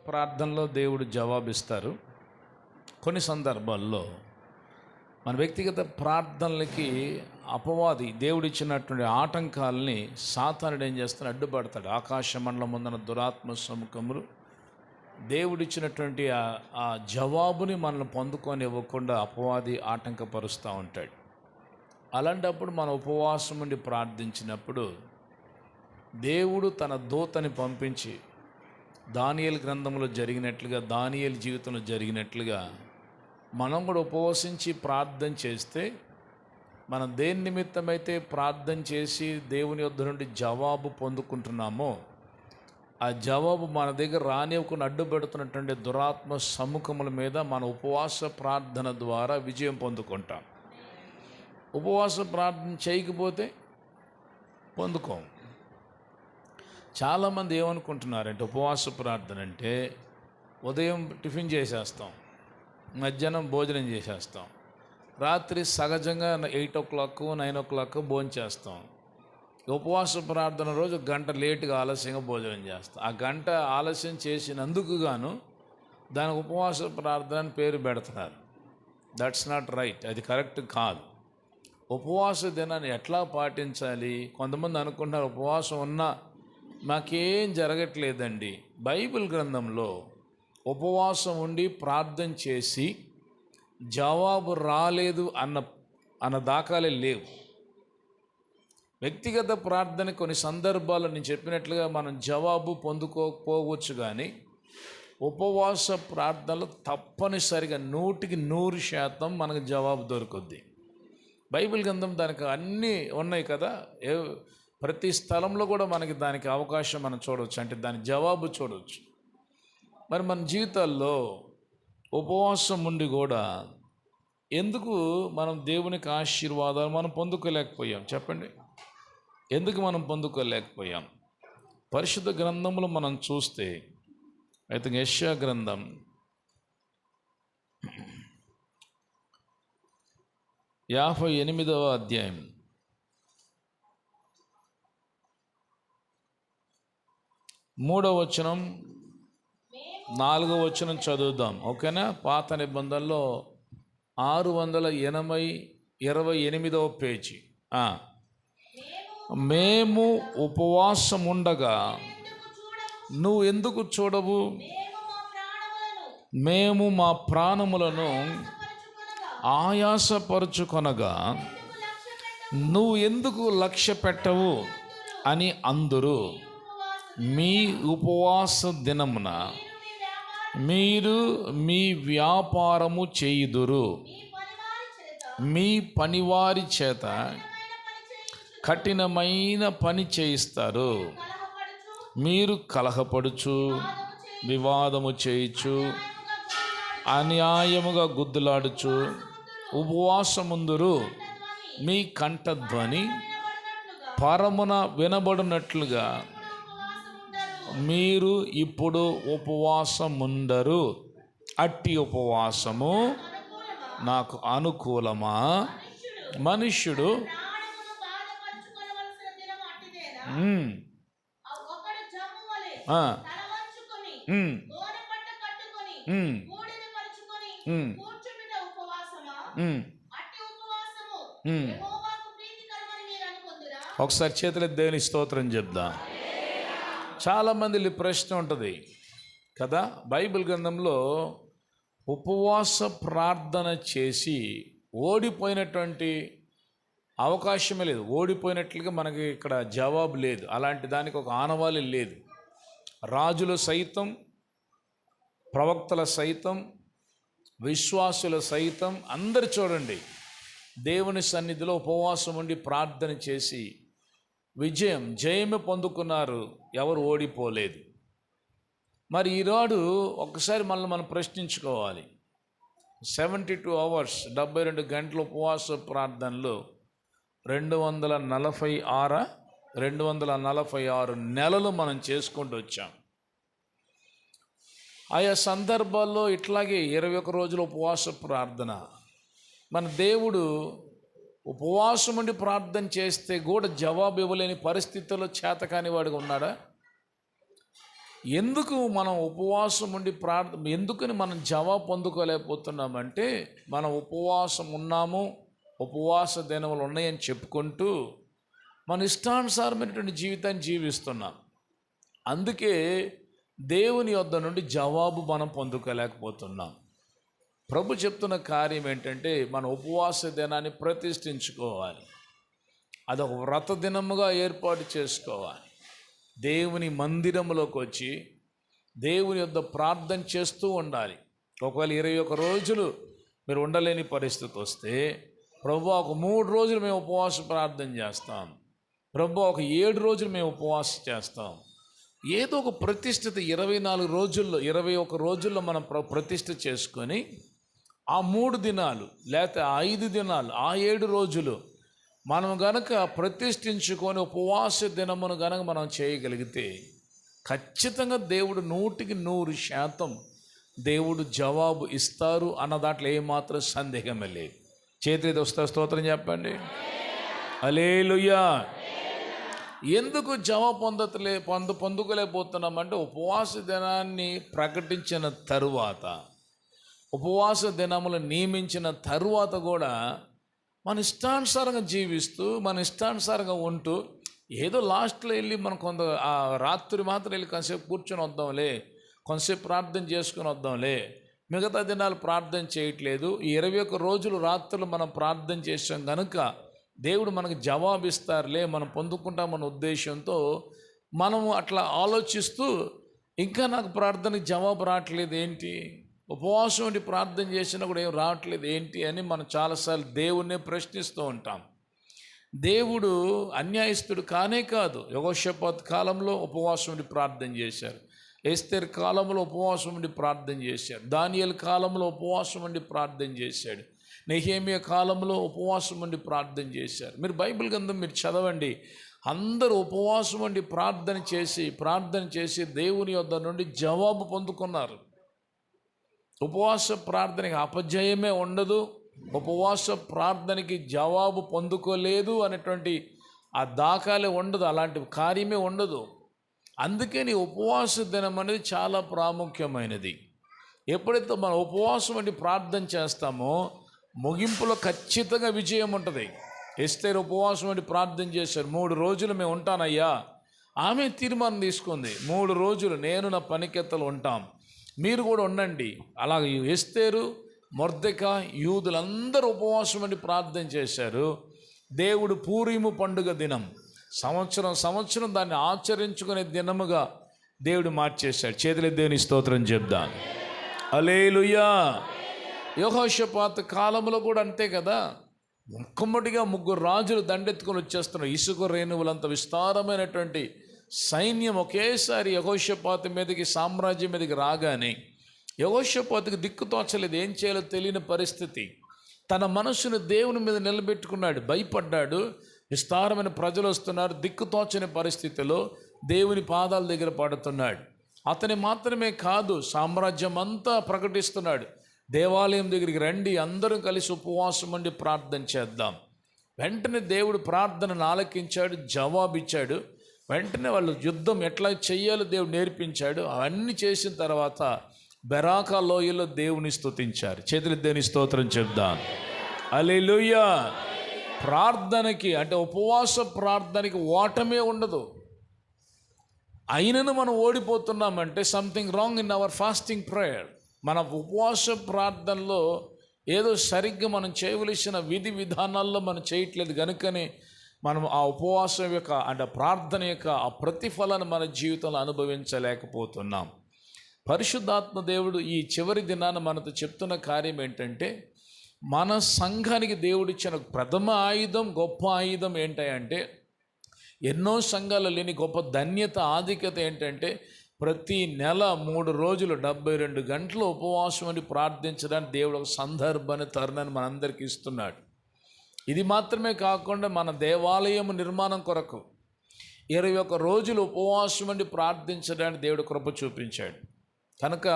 ప్రార్థనలో దేవుడు జవాబిస్తారు. కొన్ని సందర్భాల్లో మన వ్యక్తిగత ప్రార్థనలకి అపవాది దేవుడిచ్చినటువంటి ఆటంకాలని సాతానుడు ఏం చేస్తాడు, అడ్డుపడతాడు. ఆకాశ మండలం ముందన దురాత్మ సముఖములు దేవుడిచ్చినటువంటి ఆ జవాబుని మనల్ని పొందుకొని ఇవ్వకుండా అపవాది ఆటంకపరుస్తూ ఉంటాడు. అలాంటప్పుడు మన ఉపవాసం ఉండి ప్రార్థించినప్పుడు దేవుడు తన దూతని పంపించి దానియేలు గ్రంథంలో జరిగినట్లుగా, దానియేలు జీవితంలో జరిగినట్లుగా మనం కూడా ఉపవసించి ప్రార్థన చేస్తే, మనం దేని నిమిత్తమైతే ప్రార్థన చేసి దేవుని యొద్ద నుండి జవాబు పొందుకుంటున్నామో ఆ జవాబు మన దగ్గర రానివ్వకుండా అడ్డుపెడుతున్నటువంటి దురాత్మ సముఖముల మీద మన ఉపవాస ప్రార్థన ద్వారా విజయం పొందుకుంటాం. ఉపవాస ప్రార్థన చేయకపోతే పొందుకోం. చాలామంది ఏమనుకుంటున్నారంటే ఉపవాస ప్రార్థన అంటే ఉదయం టిఫిన్ చేసేస్తాం, మధ్యాహ్నం భోజనం చేసేస్తాం, రాత్రి సహజంగా 8 o'clock 9 o'clock భోజనం చేస్తాం. ఉపవాస ప్రార్థన రోజు గంట లేటుగా ఆలస్యంగా భోజనం చేస్తాం. ఆ గంట ఆలస్యం చేసినందుకు గాను దానికి ఉపవాస ప్రార్థన అని పేరు పెడుతున్నారు. దట్స్ నాట్ రైట్, అది కరెక్ట్ కాదు. ఉపవాస దినాన్ని ఎట్లా పాటించాలి? కొంతమంది అనుకుంటున్నారు ఉపవాసం ఉన్నా మాకేం జరగట్లేదండి. బైబిల్ గ్రంథంలో ఉపవాసం ఉండి ప్రార్థన చేసి జవాబు రాలేదు అన్న దాఖలే లేవు. వ్యక్తిగత ప్రార్థన కొన్ని సందర్భాల్లో నేను చెప్పినట్లుగా మనం జవాబు పొందుకోకపోవచ్చు, కానీ ఉపవాస ప్రార్థనలు తప్పనిసరిగా 100% మనకు జవాబు దొరుకుద్ది. బైబిల్ గ్రంథం దానికి అన్నీ ఉన్నాయి కదా, ప్రతి స్థలంలో కూడా మనకి దానికి అవకాశం మనం చూడవచ్చు, అంటే దాని జవాబు చూడవచ్చు. మరి మన జీవితాల్లో ఉపవాసం ఉండి కూడా ఎందుకు మనం దేవునికి ఆశీర్వాదాలు మనం పొందుకోలేకపోయాం? చెప్పండి, ఎందుకు మనం పొందుకోలేకపోయాం? పరిశుద్ధ గ్రంథంలో మనం చూస్తే అయితే యెషయా గ్రంథం 58వ అధ్యాయం 3వ వచనం 4వ వచనం చదువుదాం, ఓకేనా? పాత నిబంధనలో 628వ పేజీ. మేము ఉపవాసం ఉండగా నువ్వు ఎందుకు చూడవు? మేము మా ప్రాణములను ఆయాసపరుచుకొనగా నువ్వు ఎందుకు లక్ష్య పెట్టవు అని అందురు. మీ ఉపవాస దినమున మీరు మీ వ్యాపారము చేయుదురు, మీ పనివారి చేత కఠినమైన పని చేయిస్తారు. మీరు కలహపడుచు వివాదము చేయుచు అన్యాయముగా గుద్దులాడుచు ఉపవాసముందురు. మీ కంఠధ్వని పరమున వినబడినట్లుగా మీరు ఇప్పుడు ఉపవాసముండరు. అట్టి ఉపవాసము నాకు అనుకూలమా? మనుష్యుడు ఒకసారి చేతులు దేవుని స్తోత్రం చెప్దాం. చాలామంది ప్రశ్న ఉంటుంది కదా, బైబిల్ గ్రంథంలో ఉపవాస ప్రార్థన చేసి ఓడిపోయినటువంటి అవకాశమే లేదు. ఓడిపోయినట్లుగా మనకి ఇక్కడ జవాబు లేదు. అలాంటి దానికి ఒక ఆనవాళి లేదు. రాజులు సైతం, ప్రవక్తల సైతం, విశ్వాసుల సైతం అందరు చూడండి, దేవుని సన్నిధిలో ఉపవాసం ఉండి ప్రార్థన చేసి జయమే పొందుకున్నారు. ఎవరు ఓడిపోలేదు. మరి ఈనాడు ఒక్కసారి మనం ప్రశ్నించుకోవాలి. 72 hours 72 గంటల ఉపవాస ప్రార్థనలు 246 నెలలు మనం చేసుకుంటూ వచ్చాం. ఆయా సందర్భాల్లో ఇట్లాగే 21 రోజుల ఉపవాస ప్రార్థన. మన దేవుడు ఉపవాసం ఉండి ప్రార్థన చేస్తే కూడా జవాబు ఇవ్వలేని పరిస్థితుల్లో చేతకాని వాడిగా ఉన్నాడా? ఎందుకు మనం ఉపవాసం ఉండి ఎందుకని మనం జవాబు పొందుకోలేకపోతున్నామంటే, మనం ఉపవాసం ఉన్నాము, ఉపవాస దినములు ఉన్నాయని చెప్పుకుంటూ మన ఇష్టానుసారమైనటువంటి జీవితాన్ని జీవిస్తున్నాం. అందుకే దేవుని యొద్ద నుండి జవాబు మనం పొందుకోలేకపోతున్నాం. ప్రభు చెప్తున్న కార్యం ఏంటంటే, మన ఉపవాస దినాన్ని ప్రతిష్ఠించుకోవాలి. అదొక వ్రత దినముగా ఏర్పాటు చేసుకోవాలి. దేవుని మందిరంలోకి వచ్చి దేవుని యొద్ద ప్రార్థన చేస్తూ ఉండాలి. ఒకవేళ 21 రోజులు మీరు ఉండలేని పరిస్థితి వస్తే, ప్రభు ఒక 3 రోజులు మేము ఉపవాస ప్రార్థన చేస్తాం, ప్రభు ఒక 7 రోజులు మేము ఉపవాసం చేస్తాం. ఏదో ఒక ప్రతిష్ఠిత 24 రోజుల్లో 21 రోజుల్లో మనం ప్రతిష్ఠ చేసుకొని ఆ 3 దినాలు లేకపోతే 5 దినాలు ఆ 7 రోజులు మనం గనక ప్రతిష్ఠించుకొని ఉపవాస దినమును గనక మనం చేయగలిగితే ఖచ్చితంగా దేవుడు 100% దేవుడు జవాబు ఇస్తారు అన్న దాంట్లో ఏమాత్రం సందేహమే లేదు. చేతులైతే వస్తా స్తోత్రం చెప్పండి. హల్లెలూయా. ఎందుకు జవాబు పొందుకోలేకపోతున్నామంటే, ఉపవాస దినాన్ని ప్రకటించిన తరువాత, ఉపవాస దినములు నియమించిన తరువాత కూడా మన ఇష్టానుసారంగా జీవిస్తూ మన ఇష్టానుసారంగా ఉంటూ ఏదో లాస్ట్లో వెళ్ళి మనం రాత్రి మాత్రం వెళ్ళి కొంతసేపు కూర్చొని వద్దాంలే, కొంతసేపు ప్రార్థన చేసుకుని వద్దాంలే, మిగతా దినాలు ప్రార్థన చేయట్లేదు. ఈ 21 రోజులు రాత్రులు మనం ప్రార్థన చేసాం కనుక దేవుడు మనకు జవాబిస్తారులే, మనం పొందుకుంటామన్న ఉద్దేశంతో మనము అట్లా ఆలోచిస్తూ ఇంకా నాకు ప్రార్థనకి జవాబు రావట్లేదు ఏంటి, ఉపవాసం ఉండి ప్రార్థన చేసినా కూడా ఏం రావట్లేదు ఏంటి అని మనం చాలాసార్లు దేవుణ్ణి ప్రశ్నిస్తూ ఉంటాం. దేవుడు అన్యాయస్తుడు కానే కాదు. యెహోషాపాతు కాలంలో ఉపవాసం ఉండి ప్రార్థన చేశారు, ఎస్తేరు కాలంలో ఉపవాసం ఉండి ప్రార్థన చేశారు, దానియేలు కాలంలో ఉపవాసం ఉండి ప్రార్థన చేశాడు, నెహెమ్యా కాలంలో ఉపవాసం ఉండి ప్రార్థన చేశారు. మీరు బైబిల్ గ్రంథం మీరు చదవండి, అందరూ ఉపవాసం ఉండి ప్రార్థన చేసి దేవుని యొద్ద నుండి జవాబు పొందుకున్నారు. ఉపవాస ప్రార్థనకి అపజయమే ఉండదు, ఉపవాస ప్రార్థనకి జవాబు పొందుకోలేదు అనేటువంటి ఆ దాఖలే ఉండదు, అలాంటి కార్యమే ఉండదు. అందుకని ఉపవాస దినం అనేది చాలా ప్రాముఖ్యమైనది. ఎప్పుడైతే మనం ఉపవాసం వంటి ప్రార్థన చేస్తామో ముగింపులో ఖచ్చితంగా విజయం ఉంటుంది. ఎస్తేరు ఉపవాసం వంటి ప్రార్థన చేశారు, 3 రోజులు మేము ఉంటానయ్యా. ఆమె తీర్మానం తీసుకుంది, 3 రోజులు నేను నా పనికెత్తలు ఉంటాం, మీరు కూడా ఉండండి. అలాగే ఎస్తేరు, మొర్దెకాయి, యూదులందరూ ఉపవాసం వంటి ప్రార్థన చేశారు. దేవుడు పూరీము పండుగ దినం సంవత్సరం దాన్ని ఆచరించుకునే దినముగా దేవుడు మార్చేశాడు. చేతులెత్తి దేవుని స్తోత్రం చెప్దాం. హల్లెలూయా. యెహోషాపాతు కాలంలో కూడా అంతే కదా, ముక్కమ్మటిగా 3 రాజులు దండెత్తుకొని వచ్చేస్తున్నారు. ఇసుక రేణువులంత విస్తారమైనటువంటి సైన్యం ఒకేసారి యెహోషాపాతు మీదకి, సామ్రాజ్యం మీదకి రాగానే యెహోషాపాతుకి దిక్కుతోచలేదు, ఏం చేయాలో తెలియని పరిస్థితి. తన మనస్సును దేవుని మీద నిలబెట్టుకున్నాడు, భయపడ్డాడు. విస్తారమైన ప్రజలు వస్తున్నారు, దిక్కుతోచని పరిస్థితిలో దేవుని పాదాల దగ్గర పడుతున్నాడు. అతని మాత్రమే కాదు, సామ్రాజ్యం అంతా ప్రకటిస్తున్నాడు, దేవాలయం దగ్గరికి రండి, అందరం కలిసి ఉపవాసం ఉండి ప్రార్థన చేద్దాం. వెంటనే దేవుడు ప్రార్థనను ఆలకించాడు, జవాబిచ్చాడు. వెంటనే వాళ్ళు యుద్ధం ఎట్లా చెయ్యాలో దేవుడు నేర్పించాడు. అవన్నీ చేసిన తర్వాత బెరాకా లోయలో దేవుని స్తుతించారు. చేతులు దేవుని స్తోత్రం చెప్దాం. హల్లెలూయా. ప్రార్థనకి అంటే ఉపవాస ప్రార్థనకి ఓటమే ఉండదు. అయినను మనం ఓడిపోతున్నామంటే something wrong in our fasting prayer. మన ఉపవాస ప్రార్థనలో ఏదో సరిగ్గా మనం చేయవలసిన విధి విధానాల్లో మనం చేయట్లేదు కనుకనే మనం ఆ ఉపవాసం యొక్క అంటే ప్రార్థన యొక్క ఆ ప్రతిఫలాన్ని మన జీవితంలో అనుభవించలేకపోతున్నాం. పరిశుద్ధాత్మ దేవుడు ఈ చివరి దినాన మనతో చెప్తున్న కార్యం ఏంటంటే, మన సంఘానికి దేవుడిచ్చిన ప్రథమ ఆయుధం, గొప్ప ఆయుధం ఏంటంటే, ఎన్నో సంఘాలు లేని గొప్ప ధన్యత, ఆధిక్యత ఏంటంటే, ప్రతి నెల 3 రోజులు 72 గంటలు ఉపవాసం అని ప్రార్థించడానికి దేవుడు ఒక సందర్భాన్ని, తరుణాన్ని మనందరికీ ఇస్తున్నాడు. ఇది మాత్రమే కాకుండా మన దేవాలయం నిర్మాణం కొరకు 21 రోజులు ఉపవాసం అని ప్రార్థించడానికి దేవుడు కృప చూపించాడు. కనుక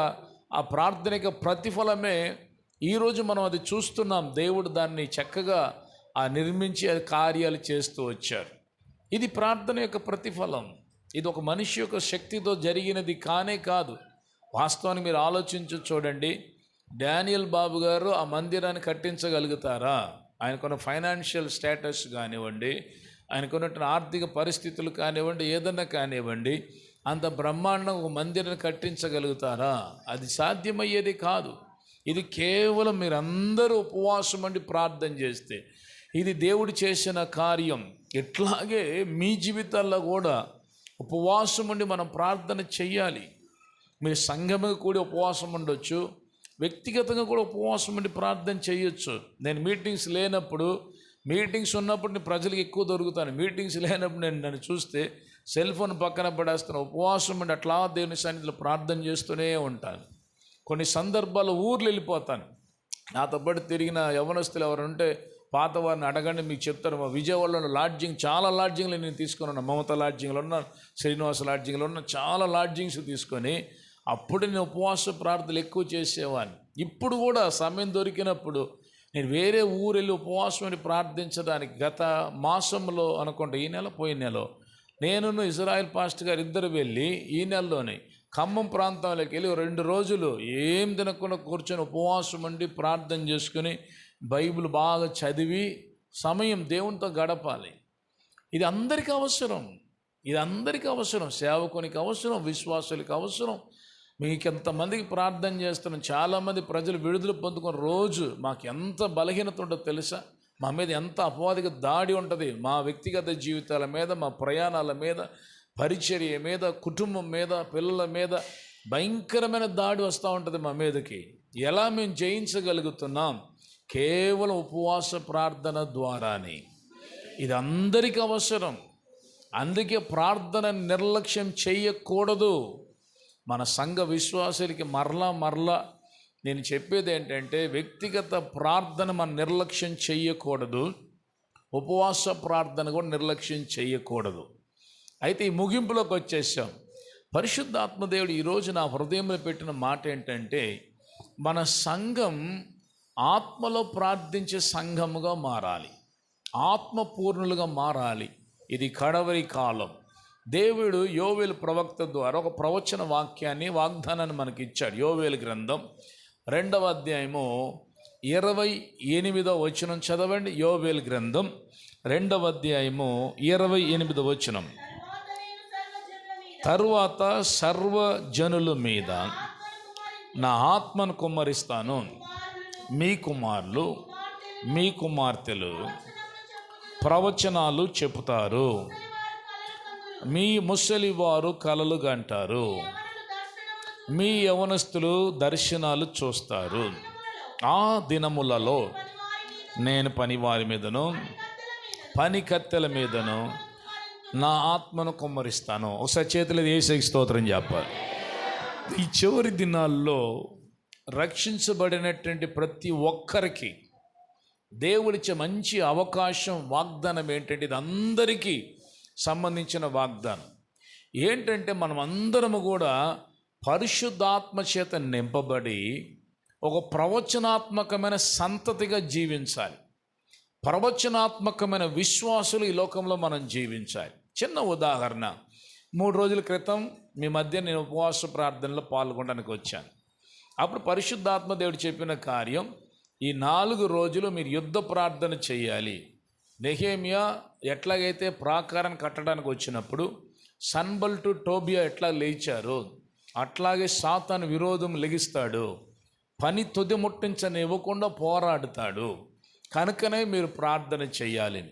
ఆ ప్రార్థనకి ప్రతిఫలమే ఈరోజు మనం అది చూస్తున్నాం. దేవుడు దాన్ని చక్కగా నిర్మించి అది కార్యాలు చేస్తూ వచ్చారు. ఇది ప్రార్థన యొక్క ప్రతిఫలం. ఇది ఒక మనిషి యొక్క శక్తితో జరిగినది కానే కాదు. వాస్తవానికి మీరు ఆలోచించి చూడండి, డానియల్ బాబు గారు ఆ మందిరాన్ని కట్టించగలుగుతారా? ఆయనకున్న ఫైనాన్షియల్ స్టేటస్ కానివ్వండి, ఆయనకున్నటువంటి ఆర్థిక పరిస్థితులు కానివ్వండి, ఏదన్నా కానివ్వండి, అంత బ్రహ్మాండం ఒక మందిరాన్ని కట్టించగలుగుతారా? అది సాధ్యమయ్యేది కాదు. ఇది కేవలం మీరందరూ ఉపవాసం అండి ప్రార్థన చేస్తే ఇది దేవుడు చేసిన కార్యం. ఇట్లాగే మీ జీవితాల్లో కూడా ఉపవాసం ఉండి మనం ప్రార్థన చెయ్యాలి. మీరు సంఘంగా కూడా ఉపవాసం ఉండొచ్చు, వ్యక్తిగతంగా కూడా ఉపవాసం ఉండి ప్రార్థన చేయొచ్చు. నేను మీటింగ్స్ లేనప్పుడు, మీటింగ్స్ ఉన్నప్పుడు నేను ప్రజలకు ఎక్కువ దొరుకుతాను. మీటింగ్స్ లేనప్పుడు నన్ను చూస్తే సెల్ ఫోన్ పక్కన పడేస్తాను. ఉపవాసం ఉండి అట్లా దేవుని సన్నిధిలో ప్రార్థన చేస్తూనే ఉంటాను. కొన్ని సందర్భాల్లో ఊర్లు వెళ్ళిపోతాను. నాతో పాటు తిరిగిన యవనస్తులు ఎవరు ఉంటే పాత వారిని అడగండి, మీకు చెప్తారు. మా విజయవాడలో చాలా లాడ్జింగ్లు నేను తీసుకుని ఉన్నాను. మమత లాడ్జింగ్లో ఉన్నాను, శ్రీనివాస లాడ్జింగ్లో ఉన్నాను, చాలా లాడ్జింగ్స్ తీసుకొని అప్పుడు నేను ఉపవాస ప్రార్థనలు ఎక్కువ చేసేవాడిని. ఇప్పుడు కూడా సమయం దొరికినప్పుడు నేను వేరే ఊరు వెళ్ళి ఉపవాసం అని ప్రార్థించడానికి గత మాసంలో అనుకుంటా, ఈ నెల పోయిన నెల నేను ఇజ్రాయెల్ పాస్టర్ గారు ఇద్దరు వెళ్ళి ఈ నెలలోనే ఖమ్మం ప్రాంతంలోకి వెళ్ళి 2 రోజులు ఏం తినకుండా కూర్చొని ఉపవాసం ఉండి ప్రార్థన చేసుకుని బైబిల్ బాగా చదివి సమయం దేవునితో గడపాలి. ఇది అందరికీ అవసరం. సేవకునికి అవసరం, విశ్వాసులకు అవసరం. మీకు ఎంతమందికి ప్రార్థన చేస్తున్నాం. చాలామంది ప్రజలు విడుదల పొందుకున్న రోజు మాకు ఎంత బలహీనత ఉంటుందో తెలుసా? మా మీద ఎంత అపవాదిక దాడి ఉంటుంది. మా వ్యక్తిగత జీవితాల మీద, మా ప్రయాణాల మీద, పరిచర్య మీద, కుటుంబం మీద, పిల్లల మీద భయంకరమైన దాడి వస్తూ ఉంటుంది మా మీదకి. ఎలా మేము జయించగలుగుతున్నాం? కేవలం ఉపవాస ప్రార్థన ద్వారానే. ఇది అందరికీ అవసరం. అందుకే ప్రార్థన నిర్లక్ష్యం చేయకూడదు. మన సంఘ విశ్వాసులకి మరలా నేను చెప్పేది ఏంటంటే, వ్యక్తిగత ప్రార్థన మనం నిర్లక్ష్యం చేయకూడదు, ఉపవాస ప్రార్థన కూడా నిర్లక్ష్యం చేయకూడదు. అయితే ఈ ముగింపులోకి వచ్చేసాం. పరిశుద్ధాత్మదేవుడు ఈరోజు నా హృదయంలో పెట్టిన మాట ఏంటంటే, మన సంఘం ఆత్మలో ప్రార్థించే సంఘముగా మారాలి, ఆత్మపూర్ణులుగా మారాలి. ఇది కడవరి కాలం. దేవుడు యోవేలు ప్రవక్త ద్వారా ఒక ప్రవచన వాగ్దానాన్ని మనకి ఇచ్చాడు. యోవేలు గ్రంథం 2వ అధ్యాయము 28వ వచనం చదవండి. యోవేలు గ్రంథం 2వ అధ్యాయము 28వ వచనం. తరువాత సర్వజనుల మీద నా ఆత్మను కుమ్మరిస్తాను, మీ కుమారులు మీ కుమార్తెలు ప్రవచనాలు చెబుతారు, మీ ముసలి వారు కలలు గంటారు, మీ యవనస్తులు దర్శనాలు చూస్తారు. ఆ దినములలో నేను పనివారి మీదను పని కత్తెల మీదను నా ఆత్మను కుమ్మరిస్తాను. ఒకసారి చేతులు యేసుకి స్తోత్రం చెప్పాలి. ఈ చివరి దినాల్లో రక్షించబడినటువంటి ప్రతి ఒక్కరికి దేవుడిచ్చే మంచి అవకాశం, వాగ్దానం ఏంటంటే, ఇది అందరికీ సంబంధించిన వాగ్దానం. ఏంటంటే, మనం అందరము కూడా పరిశుద్ధాత్మ చేత నింపబడి ఒక ప్రవచనాత్మకమైన సంతతిగా జీవించాలి. ప్రవచనాత్మకమైన విశ్వాసులు ఈ లోకంలో మనం జీవించాలి. చిన్న ఉదాహరణ, 3 రోజుల క్రితం మీ మధ్య నేను ఉపవాస ప్రార్థనలో పాల్గొనడానికి వచ్చాను. అప్పుడు పరిశుద్ధాత్మ దేవుడు చెప్పిన కార్యం, ఈ 4 రోజులు మీరు యుద్ధ ప్రార్థన చేయాలి. నెహెమ్యా ఎట్లాగైతే ప్రాకారం కట్టడానికి వచ్చినప్పుడు సన్బల్టు టోబియా ఎట్లా లేచారో అట్లాగే సాతాను విరోధం లెగిస్తాడు, పని తుది ముట్టించనివ్వకుండా పోరాడుతాడు. కనుకనే మీరు ప్రార్థన చేయాలి.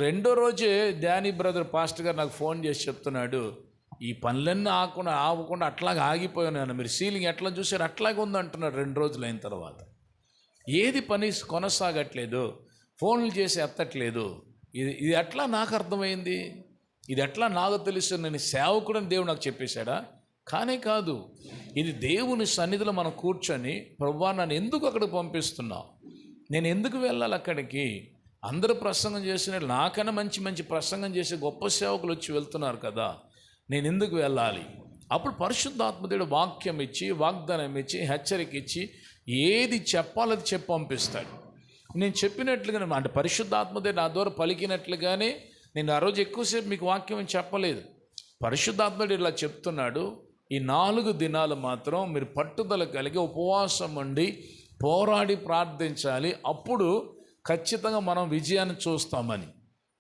2వ రోజే డానీ బ్రదర్ పాస్టర్ గారు నాకు ఫోన్ చేసి చెప్తున్నాడు, ఈ పనులన్నీ ఆగకుండా అట్లాగే ఆగిపోయాను, మీరు సీలింగ్ ఎట్లా చూసారు అట్లాగే ఉందంటున్నాడు. 2 రోజులు అయిన తర్వాత ఏది పని కొనసాగట్లేదు, ఫోన్లు చేసి ఎత్తట్లేదు. ఇది ఎట్లా నాకు అర్థమైంది, ఇది ఎట్లా నాకు తెలుసు, నేను సేవకుడని దేవుడు నాకు చెప్పేశాడా? కానే కాదు. ఇది దేవుని సన్నిధిలో మనం కూర్చొని, ప్రభువా నన్ను ఎందుకు అక్కడికి పంపిస్తున్నావు, నేను ఎందుకు వెళ్ళాలి అక్కడికి? అందరూ ప్రసంగం చేసిన నాకన్నా మంచి ప్రసంగం చేసే గొప్ప సేవకులు వచ్చి వెళ్తున్నారు కదా, నేను ఎందుకు వెళ్ళాలి? అప్పుడు పరిశుద్ధాత్మదేవుడు వాక్యం ఇచ్చి, వాగ్దానం ఇచ్చి, హెచ్చరిక ఇచ్చి, ఏది చెప్పాలది చెప్పి పంపిస్తాడు. నేను చెప్పినట్లుగా, అంటే పరిశుద్ధాత్మదేవుడు నా ద్వారా పలికినట్లుగానే నేను ఆ రోజు ఎక్కువసేపు మీకు వాక్యం చెప్పలేదు. పరిశుద్ధాత్ముడు ఇలా చెప్తున్నాడు, ఈ 4 దినాలు మాత్రం మీరు పట్టుదల కలిగి ఉపవాసం ఉండి పోరాడి ప్రార్థించాలి, అప్పుడు ఖచ్చితంగా మనం విజయాన్ని చూస్తామని.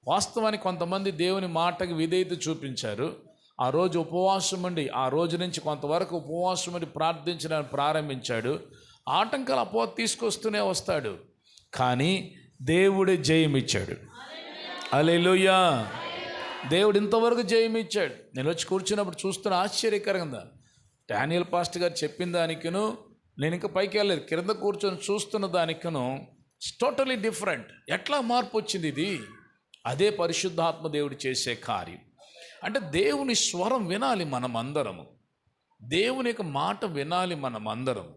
వాస్తవానికి కొంతమంది దేవుని మాటకి విధేయత చూపించారు. ఆ రోజు ఉపవాసం ఉండి, ఆ రోజు నుంచి కొంతవరకు ఉపవాసం ఉండి ప్రార్థించడానికి ప్రారంభించాడు. ఆటంకాలు అపవాది తీసుకొస్తూనే వస్తాడు, కానీ దేవుడే జయమిచ్చాడు. హల్లెలూయా. దేవుడు ఇంతవరకు జయమిచ్చాడు. నేను వచ్చి కూర్చున్నప్పుడు చూస్తున్న ఆశ్చర్యకరంగా డానియల్ పాస్టర్ గారు చెప్పిన దానికిను, నేను ఇంకా పైకి వెళ్ళలేదు, కింద కూర్చొని చూస్తున్న దానికిను టోటలీ డిఫరెంట్. ఎట్లా మార్పు వచ్చింది? ఇది అదే పరిశుద్ధాత్మ దేవుడు చేసే కార్యం. అంటే దేవుని స్వరం వినాలి మనం అందరము, దేవుని యొక్క మాట వినాలి మనం అందరం,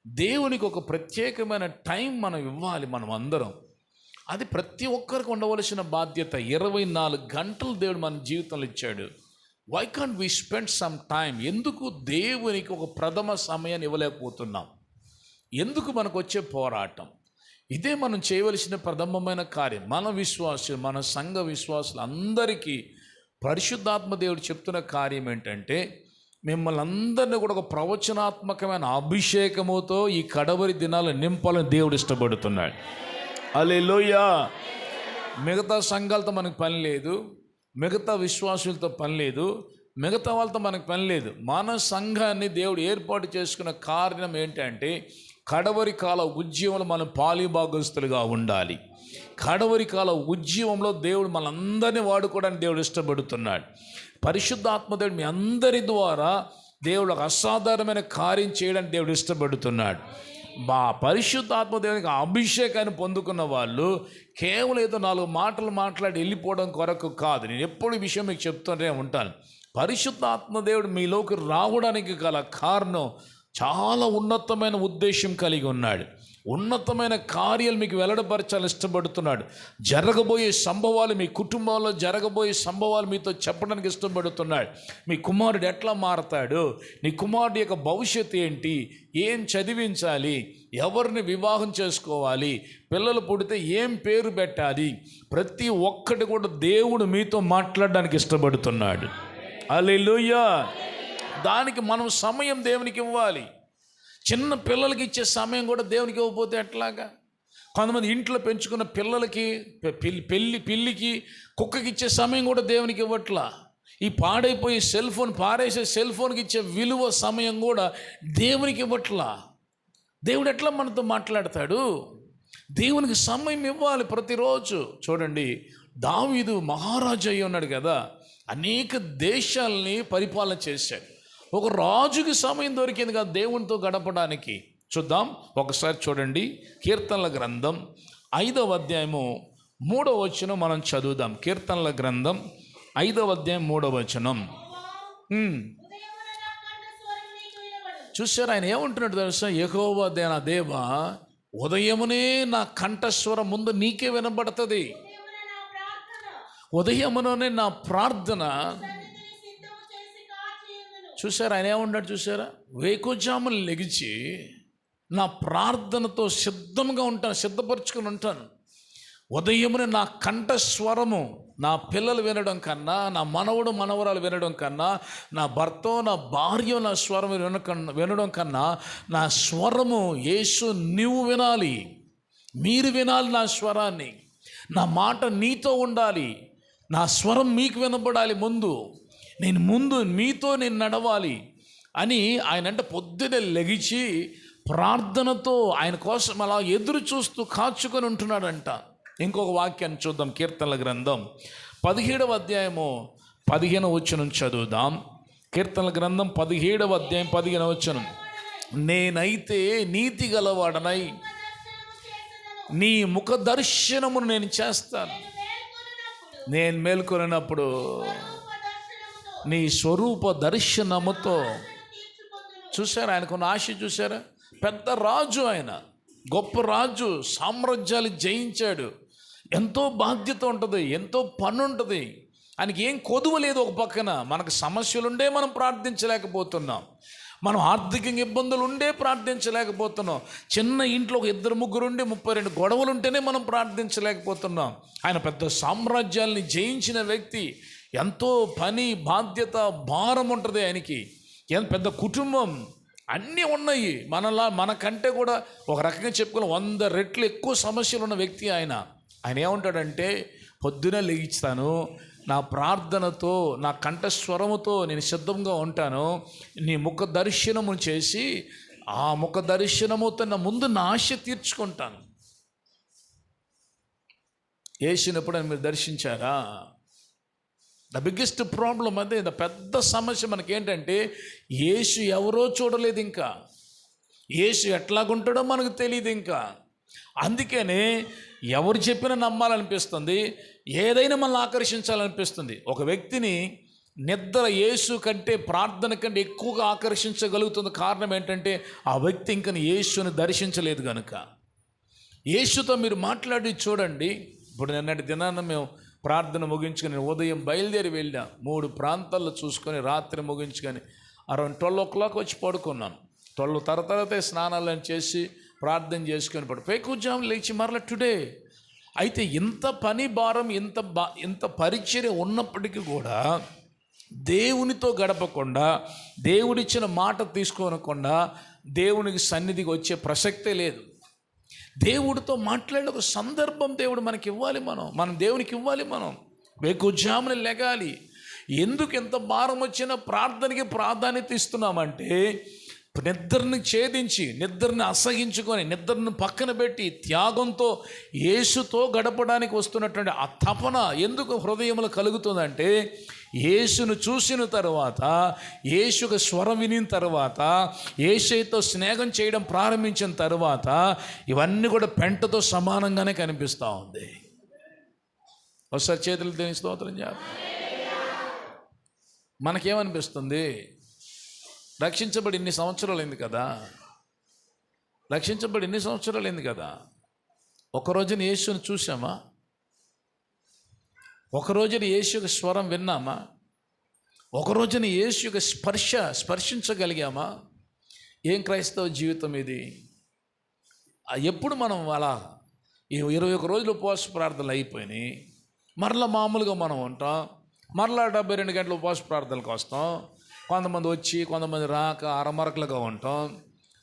దేవునికి ఒక ప్రత్యేకమైన టైం మనం ఇవ్వాలి మనం అందరం. అది ప్రతి ఒక్కరికి ఉండవలసిన బాధ్యత. 24 గంటలు దేవుడు మన జీవితంలో ఇచ్చాడు. Why can't we spend some time? ఎందుకు దేవునికి ఒక ప్రథమ సమయాన్ని ఇవ్వలేకపోతున్నాం? ఎందుకు మనకు వచ్చే పోరాటం? ఇదే మనం చేయవలసిన ప్రథమమైన కార్యం. మన విశ్వాసులు, మన సంఘ విశ్వాసులు అందరికీ పరిశుద్ధాత్మ దేవుడు చెప్తున్న కార్యం ఏంటంటే, మిమ్మల్ని అందరినీ కూడా ఒక ప్రవచనాత్మకమైన అభిషేకముతో ఈ కడవరి దినాలు నింపాలని దేవుడు ఇష్టపడుతున్నాడు. హల్లెలూయా. మిగతా సంఘాలతో మనకు పని లేదు, మిగతా విశ్వాసులతో పని లేదు, మిగతా వాళ్ళతో మనకు పని లేదు. మన సంఘాన్ని దేవుడు ఏర్పాటు చేసుకున్న కారణం ఏంటంటే, కడవరి కాల ఉద్యమంలో మనం పాలిభాగస్తులుగా ఉండాలి. కడవరి కాల ఉద్యమంలో దేవుడు మనందరినీ వాడుకోవడానికి దేవుడు ఇష్టపడుతున్నాడు. పరిశుద్ధాత్మ దేవుడు మీ అందరి ద్వారా దేవుడు ఒక అసాధారణమైన కార్యం చేయడానికి దేవుడు ఇష్టపడుతున్నాడు. పరిశుద్ధాత్మ దేవునికి అభిషేకాన్ని పొందుకున్న వాళ్ళు కేవలం ఏదో 4 మాటలు మాట్లాడి వెళ్ళిపోవడం కొరకు కాదు. నేను ఎప్పుడు ఈ విషయం మీకు చెప్తూనే ఉంటాను. పరిశుద్ధాత్మ దేవుడు మీలోకి రావడానికి గల కారణం చాలా ఉన్నతమైన ఉద్దేశం కలిగి ఉన్నాడు. ఉన్నతమైన కార్యాలు మీకు వెల్లడపరచాలని ఇష్టపడుతున్నాడు. జరగబోయే సంభవాలు, మీ కుటుంబంలో జరగబోయే సంభవాలు మీతో చెప్పడానికి ఇష్టపడుతున్నాడు. మీ కుమారుడు ఎట్లా మారతాడు, నీ కుమారుడు యొక్క భవిష్యత్తు ఏంటి, ఏం చదివించాలి, ఎవరిని వివాహం చేసుకోవాలి, పిల్లలు పుడితే ఏం పేరు పెట్టాలి, ప్రతి ఒక్కటి కూడా దేవుడు మీతో మాట్లాడడానికి ఇష్టపడుతున్నాడు. హల్లెలూయా. దానికి మనం సమయం దేవునికి ఇవ్వాలి. చిన్న పిల్లలకి ఇచ్చే సమయం కూడా దేవునికి ఇవ్వకపోతే ఎట్లాగా? కొంతమంది ఇంట్లో పెంచుకున్న పిల్లలకి, పిల్లికి, కుక్కకి ఇచ్చే సమయం కూడా దేవునికి ఇవ్వట్లా. ఈ పాడైపోయి సెల్ ఫోన్ పారేసే సెల్ ఫోన్కి ఇచ్చే విలువ సమయం కూడా దేవునికి ఇవ్వట్లా. దేవుడు ఎట్లా మనతో మాట్లాడతాడు? దేవునికి సమయం ఇవ్వాలి ప్రతిరోజు. చూడండి, దావీదు మహారాజు అయి ఉన్నాడు కదా, అనేక దేశాలని పరిపాలన చేశాడు. ఒక రాజుకి సమయం దొరికింది కదా దేవునితో గడపడానికి. చూద్దాం ఒకసారి, చూడండి కీర్తనల గ్రంథం 5వ అధ్యాయము 3వ వచనం మనం చదువుదాం. కీర్తనల గ్రంథం 5వ అధ్యాయం 3వ వచనం. చూసారు, ఆయన ఏమంటున్నాడు తెలుసా? యెహోవా నా దేవా, ఉదయమునే నా కంఠస్వరం ముందు నీకే వినబడుతుంది. ఉదయమునే నా ప్రార్థన. చూసారా, ఆయన ఏమన్నాడు చూసారా? వేకుజాములు లెగిచి నా ప్రార్థనతో సిద్ధంగా ఉంటాను, సిద్ధపరచుకొని ఉంటాను. ఉదయమునే నా కంఠస్వరము నా పిల్లలు వినడం కన్నా, నా మనవడు మనవరాలు వినడం కన్నా, నా భర్త నా భార్య నా స్వరం వినడం కన్నా, నా స్వరము యేసు నీవు వినాలి, మీరు వినాలి నా స్వరాన్ని. నా మాట నీతో ఉండాలి, నా స్వరం మీకు వినపడాలి. ముందు మీతో నేను నడవాలి అని ఆయన అంటే పొద్దునే లెగిచి ప్రార్థనతో ఆయన కోసం అలా ఎదురు చూస్తూ కాచుకొని ఉంటున్నాడంట. ఇంకొక వాక్యాన్ని చూద్దాం. కీర్తనల గ్రంథం 17వ అధ్యాయము 15వ వచనం చదువుదాం. కీర్తనల గ్రంథం 17వ అధ్యాయం 15వ వచనం. నేనైతే నీతి గలవాడనై నీ ముఖ దర్శనమును నేను చేస్తాను. నేను మేల్కొనినప్పుడు నీ స్వరూప దర్శనముతో. చూసారా, ఆయనకున్న ఆశ చూసారా? పెద్ద రాజు, ఆయన గొప్ప రాజు, సామ్రాజ్యాలు జయించాడు. ఎంతో బాధ్యత ఉంటుంది, ఎంతో పని ఉంటుంది. ఆయనకి ఏం కొదువ లేదు. ఒక పక్కన మనకు సమస్యలుండే మనం ప్రార్థించలేకపోతున్నాం, మనం ఆర్థికంగా ఇబ్బందులు ఉండే ప్రార్థించలేకపోతున్నాం, చిన్న ఇంట్లో ఒక 2-3 ఉండి 32 గొడవలు ఉంటేనే మనం ప్రార్థించలేకపోతున్నాం. ఆయన పెద్ద సామ్రాజ్యాల్ని జయించిన వ్యక్తి, ఎంతో పని, బాధ్యత, భారం ఉంటుంది ఆయనకి. ఎంత పెద్ద కుటుంబం, అన్నీ ఉన్నాయి. మనకంటే కూడా ఒక రకంగా చెప్పుకుని 100 రెట్లు ఎక్కువ సమస్యలు ఉన్న వ్యక్తి ఆయన. ఆయన ఏమంటాడంటే, పొద్దున లేస్తాను, నా ప్రార్థనతో, నా కంఠస్వరముతో నేను సిద్ధంగా ఉంటాను, నీ ముఖ దర్శనము చేసి ఆ ముఖ దర్శనముతో నా ముందు నా ఆశ తీర్చుకుంటాను. యేసుని ఎప్పుడైనా మీరు దర్శించారా? ద బిగ్గెస్ట్ ప్రాబ్లం అదే, ద పెద్ద సమస్య మనకేంటంటే, యేసు ఎవరో చూడలేదు, ఇంకా యేసు ఎట్లాగుంటాడో మనకు తెలియదు ఇంకా. అందుకనే ఎవరు చెప్పినా నమ్మాలనిపిస్తుంది, ఏదైనా మనల్ని ఆకర్షించాలనిపిస్తుంది. ఒక వ్యక్తిని నిద్ర యేసు కంటే, ప్రార్థన కంటే ఎక్కువగా ఆకర్షించగలుగుతుంది. కారణం ఏంటంటే, ఆ వ్యక్తి ఇంకా యేసుని దర్శించలేదు కనుక. యేసుతో మీరు మాట్లాడి చూడండి. ఇప్పుడు నిన్నటి దినాన మేము ప్రార్థన ముగించుకొని ఉదయం బయలుదేరి వెళ్ళాం. 3 ప్రాంతాల్లో చూసుకొని రాత్రి ముగించుకొని అరౌండ్ 12 o'clock వచ్చి పడుకున్నాను. 12 తర్వాత స్నానాలను చేసి ప్రార్థన చేసుకొని పేకుజాము లేచి మరలా టుడే. అయితే ఇంత పని భారం, ఇంత పరిచర్య ఉన్నప్పటికీ కూడా దేవునితో గడపకుండా, దేవుడిచ్చిన మాట తీసుకోనకుండా దేవునికి సన్నిధికి వచ్చే ప్రసక్తే లేదు. దేవుడితో మాట్లాడే ఒక సందర్భం దేవుడు మనకి ఇవ్వాలి. మనం దేవునికి ఇవ్వాలి. మనం వేకుజామున లెగాలి. ఎందుకు ఎంత భారం వచ్చినా ప్రార్థనకి ప్రాధాన్యత ఇస్తున్నామంటే, నిద్రని ఛేదించి, నిద్రని అసహించుకొని, నిద్రను పక్కన పెట్టి త్యాగంతో యేసుతో గడపడానికి వస్తున్నటువంటి ఆ తపన ఎందుకు హృదయంలో కలుగుతుందంటే, యేసును చూసిన తర్వాత, యేసుకు స్వరం వినిన తర్వాత, యేసుతో స్నేహం చేయడం ప్రారంభించిన తర్వాత ఇవన్నీ కూడా పెంటతో సమానంగానే కనిపిస్తూ ఉంది. ఒకసారి చేతులు దేని స్తోత్రం చేయాలి. మనకేమనిపిస్తుంది? రక్షించబడి ఇన్ని సంవత్సరాలు అయింది కదా, ఒకరోజున యేసుని చూసామా? ఒకరోజున యేసు యొక్క స్వరం విన్నామా? ఒకరోజున యేసు యొక్క స్పర్శించగలిగామా? ఏం క్రైస్తవ జీవితం ఇది? ఎప్పుడు మనం అలా ఈ 21 రోజులు ఉపవాస ప్రార్థనలు అయిపోయినాయి, మరలా మామూలుగా మనం ఉంటాం, మరలా 72 గంటల ఉపవాస ప్రార్థనలకు వస్తాం. కొంతమంది వచ్చి, కొంతమంది రాక అరమరకలుగా ఉంటాం.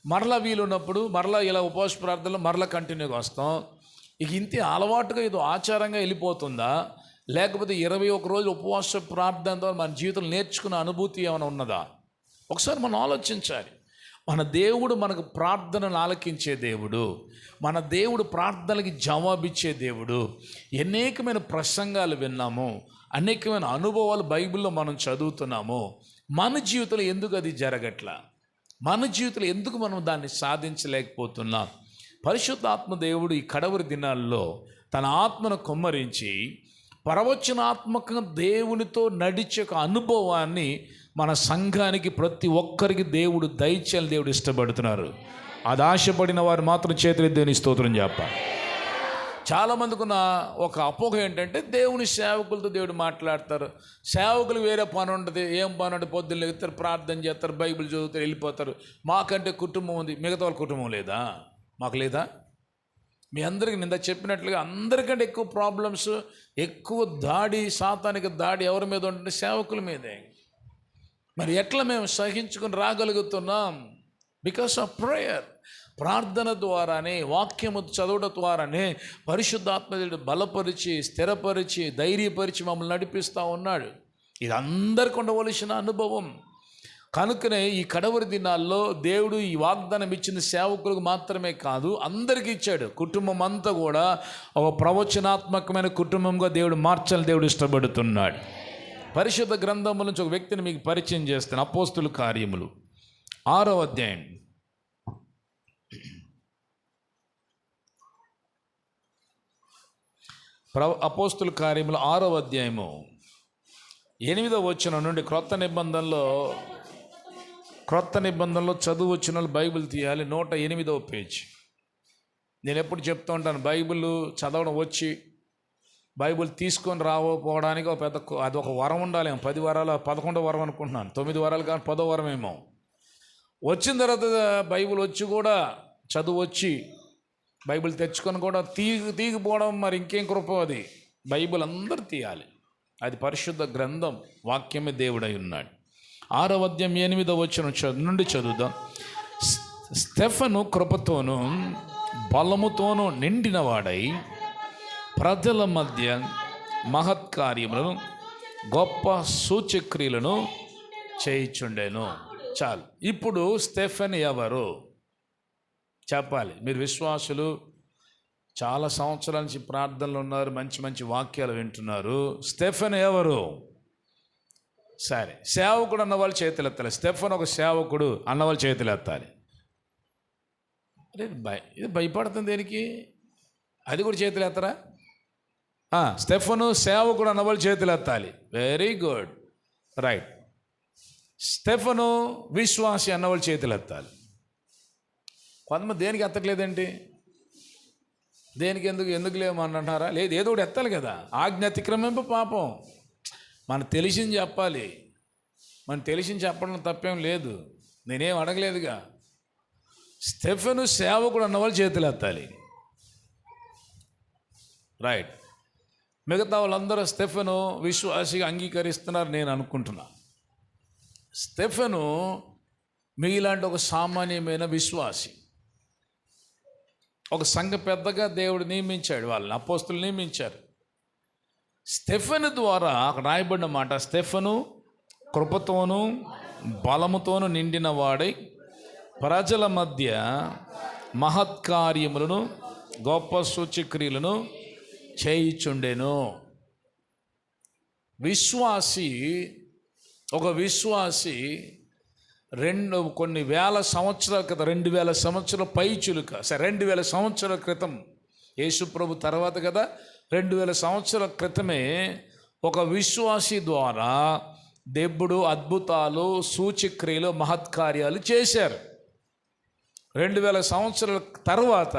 మరలా వీలున్నప్పుడు మరలా ఇలా ఉపవాస ప్రార్థనలు మరలా కంటిన్యూగా వస్తాం. ఇక ఇంతే అలవాటుగా ఏదో ఆచారంగా వెళ్ళిపోతుందా, లేకపోతే 21 రోజులు ఉపవాస ప్రార్థనతో మన జీవితంలో నేర్చుకున్న అనుభూతి ఏమైనా ఉన్నదా? ఒకసారి మనం ఆలోచించాలి. మన దేవుడు మనకు ప్రార్థనలు ఆలకించే దేవుడు, మన దేవుడు ప్రార్థనలకి జవాబిచ్చే దేవుడు. అనేకమైన ప్రసంగాలు విన్నాము, అనేకమైన అనుభవాలు బైబిల్లో మనం చదువుతున్నాము. మన జీవితంలో ఎందుకు అది జరగట్లా? మన జీవితంలో ఎందుకు మనం దాన్ని సాధించలేకపోతున్నాం? పరిశుద్ధాత్మ దేవుడు ఈ కడవరి దినాల్లో తన ఆత్మను కుమ్మరించి ప్రవచనాత్మకంగా దేవునితో నడిచే ఒక అనుభవాన్ని మన సంఘానికి, ప్రతి ఒక్కరికి దేవుడు దయచేయాలని దేవుడు ఇష్టపడుతున్నారు. అది ఆశపడిన వారు మాత్రం చేతులు దేవుని స్తోత్రం చెప్పాలి. చాలామందికి ఉన్న ఒక అపోహ ఏంటంటే, దేవుని సేవకులతో దేవుడు మాట్లాడతారు, సేవకులు వేరే పని ఉంటుంది. ఏం పని ఉంటుంది? పొద్దున్న లేస్తారు, ప్రార్థన చేస్తారు, బైబిల్ చదువుతారు, వెళ్ళిపోతారు. మాకంటే కుటుంబం ఉంది, మిగతా వాళ్ళ కుటుంబం లేదా? మాకు లేదా? మీ అందరికీ నింద చెప్పినట్లుగా అందరికంటే ఎక్కువ ప్రాబ్లమ్స్, ఎక్కువ దాడి, సాతానిక దాడి ఎవరి మీద ఉంటుంది? సేవకుల మీదే. మరి ఎట్లా మేము సహించుకొని రాగలుగుతున్నాం? Because of prayer. ప్రార్థన ద్వారానే, వాక్యము చదవడం ద్వారానే పరిశుద్ధాత్మ బలపరిచి, స్థిరపరిచి, ధైర్యపరిచి మమ్మల్ని నడిపిస్తూ ఉన్నాడు. ఇది అందరికీ ఉండవలసిన అనుభవం. కనుకనే ఈ కడవరి దినాల్లో దేవుడు ఈ వాగ్దానం ఇచ్చిన సేవకులకు మాత్రమే కాదు, అందరికీ ఇచ్చాడు. కుటుంబం అంతా కూడా ఒక ప్రవచనాత్మకమైన కుటుంబంగా దేవుడు మార్చాలని దేవుడు ఇష్టపడుతున్నాడు. పరిశుద్ధ గ్రంథముల నుంచి ఒక వ్యక్తిని మీకు పరిచయం చేస్తాను. అపోస్తుల కార్యములు 6వ అధ్యాయం. అపోస్తుల కార్యములు 6వ అధ్యాయము 8వ వచనం నుండి క్రొత్త నిబంధనలో చదువు వచ్చిన వాళ్ళు బైబిల్ తీయాలి. 108వ పేజ్. నేను ఎప్పుడు చెప్తూ ఉంటాను, బైబిల్ చదవడం వచ్చి బైబిల్ తీసుకొని రాకపోవడానికి ఒక అది ఒక వరం ఉండాలి. 10 వరాలు, 11వ వరం అనుకుంటున్నాను, 9 వరాలు కానీ 10వ వరం ఏమో. వచ్చిన తర్వాత బైబిల్ వచ్చి కూడా, చదువు వచ్చి బైబిల్ తెచ్చుకొని కూడా తీగిపోవడం మరి ఇంకేం కృప అది. బైబిల్ అందరూ తీయాలి. అది పరిశుద్ధ గ్రంథం, వాక్యమే దేవుడై ఉన్నాడు. 6వ అధ్యాయం 8వ వచనం నుండి చదువుదాం. స్టెఫను కృపతోనూ బలముతోనూ నిండినవాడై ప్రజల మధ్య మహత్కార్యములను గొప్ప సూచక్రియలను చేయిచుండెను. చాలు. ఇప్పుడు స్టెఫెన్ ఎవరు చెప్పాలి. మీరు విశ్వాసులు, చాలా సంవత్సరాల నుంచి ప్రార్థనలు ఉన్నారు, మంచి మంచి వాక్యాలు వింటున్నారు. స్టెఫెన్ ఎవరు? సరే, సేవకుడు అన్నవాళ్ళు చేతులు ఎత్తాలి. స్టెఫెన్ ఒక సేవకుడు అన్నవాళ్ళు చేతులు ఎత్తాలి. ఇది భయపడుతుంది దేనికి? అది కూడా చేతులు ఎత్తరా? స్టెఫెను సేవకుడు అన్నవాళ్ళు చేతులు ఎత్తాలి. Very good, right. స్టెఫెను విశ్వాసి అన్నవాళ్ళు చేతులు ఎత్తాలి. కొంతమంది దేనికి ఎత్తట్లేదేంటి? దేనికి ఎందుకు లేమంటున్నారా? లేదు, ఏదో ఒకటి ఎత్తాలి కదా. ఆజ్ఞ అతిక్రమింపు పాపం. మనకు తెలిసింది చెప్పాలి. మనం తెలిసింది చెప్పడం తప్పేం లేదు, నేనేం అడగలేదుగా. స్టెఫెను సేవకుడు అన్నవాళ్ళు చేతులు ఎత్తాలి. రైట్. మిగతా వాళ్ళందరూ స్టెఫెను విశ్వాసిగా అంగీకరిస్తున్నారు నేను అనుకుంటున్నా. స్టెఫెను మీలాంటి ఒక సామాన్యమైన విశ్వాసి, ఒక సంఘ పెద్దగా దేవుడు నియమించాడు, వాళ్ళని అపోస్తులు నియమించారు. స్టెఫెను ద్వారా అక్కడ రాయబడిన మాట, స్టెఫెను కృపతోనూ బలముతోనూ నిండిన వాడై ప్రజల మధ్య మహత్కార్యములను గొప్ప సూచక్రియలను చేయిచుండెను. ఒక విశ్వాసి కొన్ని వేల సంవత్సరాల క్రితం, 2000 సంవత్సరాల పైచులుక, 2000 సంవత్సరాల క్రితం, యేసు ప్రభు తర్వాత కదా, 2000 సంవత్సరాల క్రితమే ఒక విశ్వాసి ద్వారా దేవుడు అద్భుతాలు, సూచక్రియలు, మహత్కార్యాలు చేశారు. 2000 సంవత్సరాల తర్వాత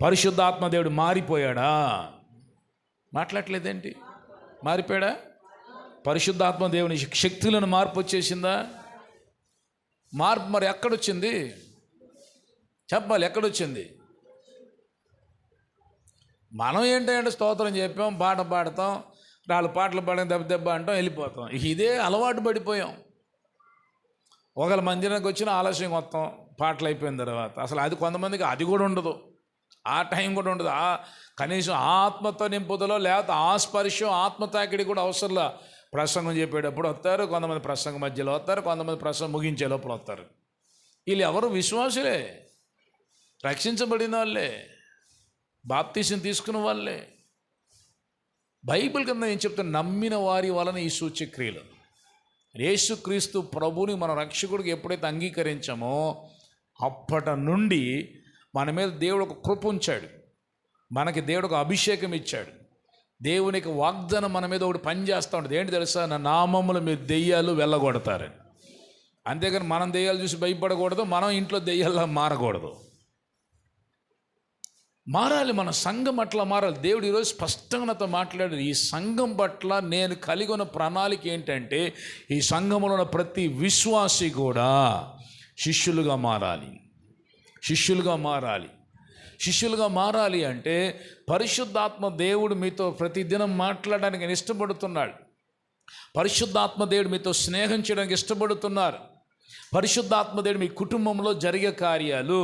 పరిశుద్ధాత్మ దేవుడు మారిపోయాడా? మాట్లాడలేదేంటి? మారిపోయాడా? పరిశుద్ధాత్మ దేవుని శక్తులను మార్పు వచ్చేసిందా? మార్పు మరి ఎక్కడొచ్చింది చెప్పాలి, ఎక్కడొచ్చింది? మనం ఏంటంటే స్తోత్రం చెప్పాం, పాట పాడతాం, వాళ్ళు పాటలు పాడడం దెబ్బ అంటాం, వెళ్ళిపోతాం. ఇదే అలవాటు పడిపోయాం. ఒకళ్ళ మందిరానికి వచ్చిన ఆలస్యం వస్తాం పాటలు అయిపోయిన తర్వాత. అసలు అది కొంతమందికి అది కూడా ఉండదు, ఆ టైం కూడా ఉండదు. కనీసం ఆత్మతో నింపుదలో లేకపోతే ఆ స్పర్శం, ఆత్మ తాకిడి కూడా అవసరంలా. ప్రసంగం చెప్పేటప్పుడు వస్తారు కొంతమంది, ప్రసంగం మధ్యలో వస్తారు కొంతమంది, ప్రసంగం ముగించే లోపల వస్తారు. వీళ్ళు ఎవరు? విశ్వాసులే, రక్షించబడిన వాళ్ళే, బాప్తీసం తీసుకున్న వాళ్ళే. బైబిల్ కింద నేను చెప్తాను, నమ్మిన వారి వలన ఈ సూచక్రియలు. యేసుక్రీస్తు ప్రభుని మన రక్షకుడికి ఎప్పుడైతే అంగీకరించామో అప్పటి నుండి మన మీద దేవుడు ఒక కృప ఉంచాడు, మనకి దేవుడు ఒక అభిషేకం ఇచ్చాడు. దేవునికి వాగ్దానం మన మీద ఒకటి పనిచేస్తూ ఉంటుంది. ఏంటి తెలుసా? నా నామములో మీరు దెయ్యాలు వెళ్ళగొడతారని. అంతేగాని మనం దెయ్యాలు చూసి భయపడకూడదు, మనం ఇంట్లో దెయ్యాల్లా మారకూడదు. మారాలి, మన సంఘం అట్లా మారాలి. దేవుడు ఈరోజు స్పష్టంగా నాతో మాట్లాడాడు. ఈ సంఘం పట్ల నేను కలిగి ఉన్న ప్రణాళిక ఏంటంటే, ఈ సంఘంలో ఉన్న ప్రతి విశ్వాసి కూడా శిష్యులుగా మారాలి. శిష్యులుగా మారాలి అంటే పరిశుద్ధాత్మ దేవుడు మీతో ప్రతిదినం మాట్లాడడానికి ఆయన ఇష్టపడుతున్నాడు. పరిశుద్ధాత్మ దేవుడు మీతో స్నేహం చేయడానికి ఇష్టపడుతున్నారు. పరిశుద్ధాత్మ దేవుడు మీ కుటుంబంలో జరిగే కార్యాలు,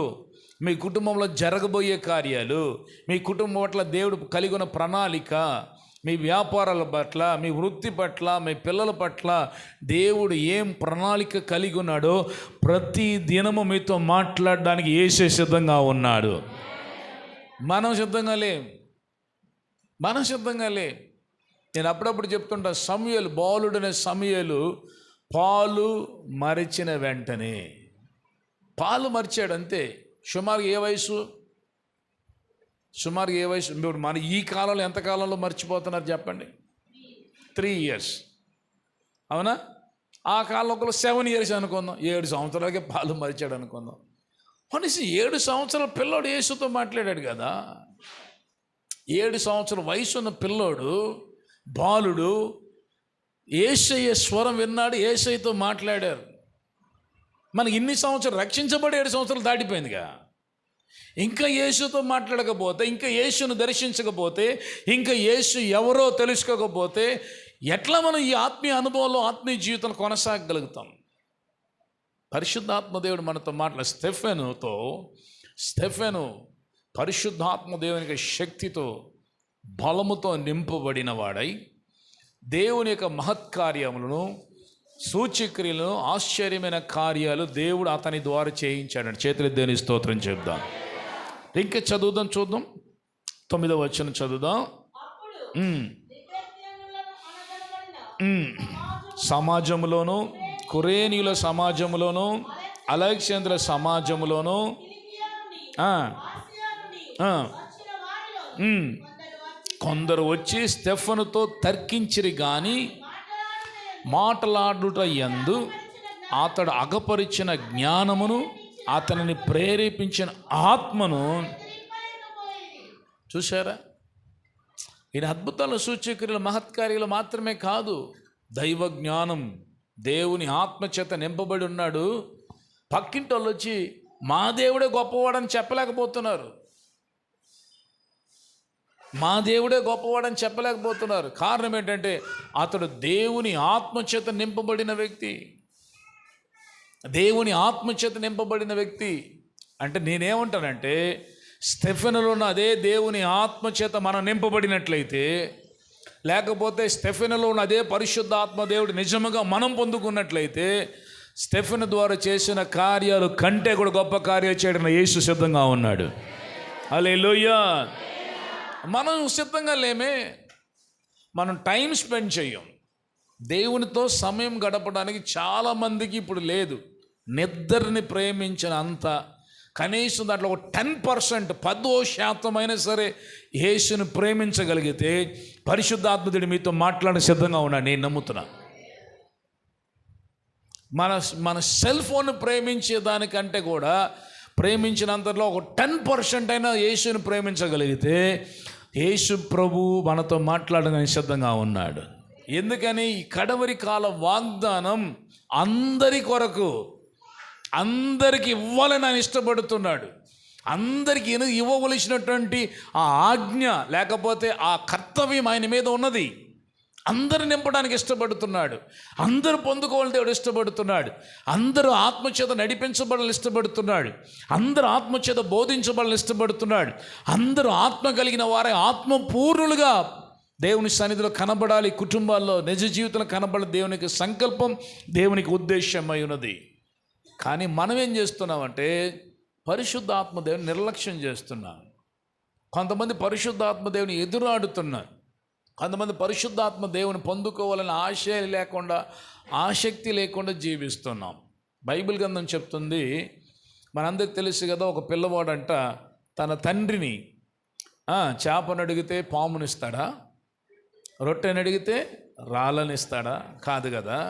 మీ కుటుంబంలో జరగబోయే కార్యాలు, మీ కుటుంబం పట్ల దేవుడు కలిగి ఉన్న ప్రణాళిక, మీ వ్యాపారాల పట్ల, మీ వృత్తి పట్ల, మీ పిల్లల పట్ల దేవుడు ఏం ప్రణాళిక కలిగి ఉన్నాడో ప్రతి దినము మీతో మాట్లాడడానికి యేసే సిద్ధంగా ఉన్నాడు. మనం సిద్ధంగా లేం. నేను అప్పుడప్పుడు చెప్తుంటా, సమూయేలు, బాలుడనే సమూయేలు పాలు మరిచిన వెంటనే, పాలు మరిచాడు అంతే. సుమారుగా ఏ వయసు? ఇప్పుడు మన ఈ కాలంలో ఎంత కాలంలో మర్చిపోతున్నారు చెప్పండి? 3 years, అవునా? ఆ కాలంలో 7 years అనుకుందాం, 7 సంవత్సరాలకే పాలు మరిచాడు అనుకుందాం. కనీసం 7 సంవత్సరాల పిల్లోడు యేసుతో మాట్లాడాడు కదా. 7 సంవత్సరాల వయసు ఉన్న పిల్లోడు, బాలుడు యేసయ్య స్వరం విన్నాడు, యేసయ్యతో మాట్లాడారు. మనకి ఇన్ని సంవత్సరాలు రక్షించబడి 7 సంవత్సరాలు దాటిపోయిందిగా. ఇంకా యేసుతో మాట్లాడకపోతే, ఇంకా యేసును దర్శించకపోతే, ఇంకా యేసు ఎవరో తెలుసుకోకపోతే ఎట్లా మనం ఈ ఆత్మీయ అనుభవంలో ఆత్మీయ జీవితంలో కొనసాగగలుగుతాం? పరిశుద్ధాత్మదేవుడు మనతో స్టెఫెను పరిశుద్ధాత్మదేవునికి శక్తితో బలముతో నింపబడిన వాడై దేవుని యొక్క మహత్కార్యములను, సూచక్రియలను, ఆశ్చర్యమైన కార్యాలు దేవుడు అతని ద్వారా చేయించాడు. చేతులు దేవుని స్తోత్రం చెప్దాం. ఇంకా చూద్దాం 9వ వచనం చదువుదాం. సమాజంలోను, కురేనీయుల సమాజంలోను, అలెగ్జాంద్రియ సమాజంలోను కొందరు వచ్చి స్టెఫనుతో తర్కించిరి గాని మాటలాడుట యందు అతడు అగపరిచిన జ్ఞానమును, అతనిని ప్రేరేపించిన ఆత్మను చూశారా? ఈయన అద్భుతాలు, సూచక్రియలు, మహత్కార్యాలు మాత్రమే కాదు, దైవ జ్ఞానం, దేవుని ఆత్మచేత నింపబడి ఉన్నాడు. పక్కింటి వాళ్ళు వచ్చి మా దేవుడే గొప్పవాడని చెప్పలేకపోతున్నారు. కారణం ఏంటంటే అతడు దేవుని ఆత్మచేత నింపబడిన వ్యక్తి. అంటే నేనేమంటానంటే, స్టెఫెనులో ఉన్న అదే దేవుని ఆత్మచేత మనం నింపబడినట్లయితే, లేకపోతే స్టెఫెనులో ఉన్న అదే పరిశుద్ధాత్మ దేవుడు నిజముగా మనం పొందుకున్నట్లయితే, స్టెఫెను ద్వారా చేసిన కార్యాలు కంటే కూడా గొప్ప కార్యాలు చేయడం యేసు సిద్ధంగా ఉన్నాడు. హల్లెలూయా. మనం సిద్ధంగా లేమే. మనం టైం స్పెండ్ చేయం. దేవునితో సమయం గడపడానికి చాలామందికి ఇప్పుడు లేదు. నిద్రని ప్రేమించిన అంత, కనీసం దాంట్లో ఒక 10%, 10% అయినా సరే యేసుని ప్రేమించగలిగితే పరిశుద్ధాత్ముడు మీతో మాట్లాడే సిద్ధంగా ఉన్నాడు. నేను నమ్ముతున్నా. మన సెల్ ఫోన్ ప్రేమించే దానికంటే కూడా ప్రేమించినంతలో ఒక 10% అయినా యేసుని ప్రేమించగలిగితే యేసు ప్రభు మనతో మాట్లాడడానికి సిద్ధంగా ఉన్నాడు. ఎందుకని? ఈ కడవరి కాల వాగ్దానం అందరి కొరకు, అందరికి ఇవ్వాలని ఆయన ఇష్టపడుతున్నాడు. అందరికీ ఇవ్వవలసినటువంటి ఆ ఆజ్ఞ లేకపోతే ఆ కర్తవ్యం ఆయన మీద ఉన్నది. అందరు నింపడానికి ఇష్టపడుతున్నాడు. అందరూ పొందుకోవాలని దేవుడు ఇష్టపడుతున్నాడు. అందరూ ఆత్మచేత నడిపించబడాలని ఇష్టపడుతున్నాడు. అందరూ ఆత్మచేత బోధించబడాలని ఇష్టపడుతున్నాడు. అందరూ ఆత్మ కలిగిన వారే ఆత్మపూర్ణులుగా దేవుని సన్నిధిలో కనబడాలి. కుటుంబాల్లో, నిజ జీవితంలో కనబడాలి. దేవునికి సంకల్పం, దేవునికి ఉద్దేశమై ఉన్నది. కానీ మనం ఏం చేస్తున్నామంటే పరిశుద్ధాత్మ దేవుని నిర్లక్ష్యం చేస్తున్నాం. కొంతమంది పరిశుద్ధాత్మ దేవుని ఎదురాడుతున్నారు. కొంతమంది పరిశుద్ధాత్మ దేవుని పొందుకోవాలని ఆశ లేకుండా, ఆసక్తి లేకుండా జీవిస్తున్నాం. బైబిల్ గ్రంథం చెప్తుంది, మనందరికి తెలుసు కదా, ఒక పిల్లవాడంట తన తండ్రిని చేపను అడిగితే పామునిస్తాడా, రొట్టెని అడిగితే రాళ్ళనిస్తాడా? కాదు కదా.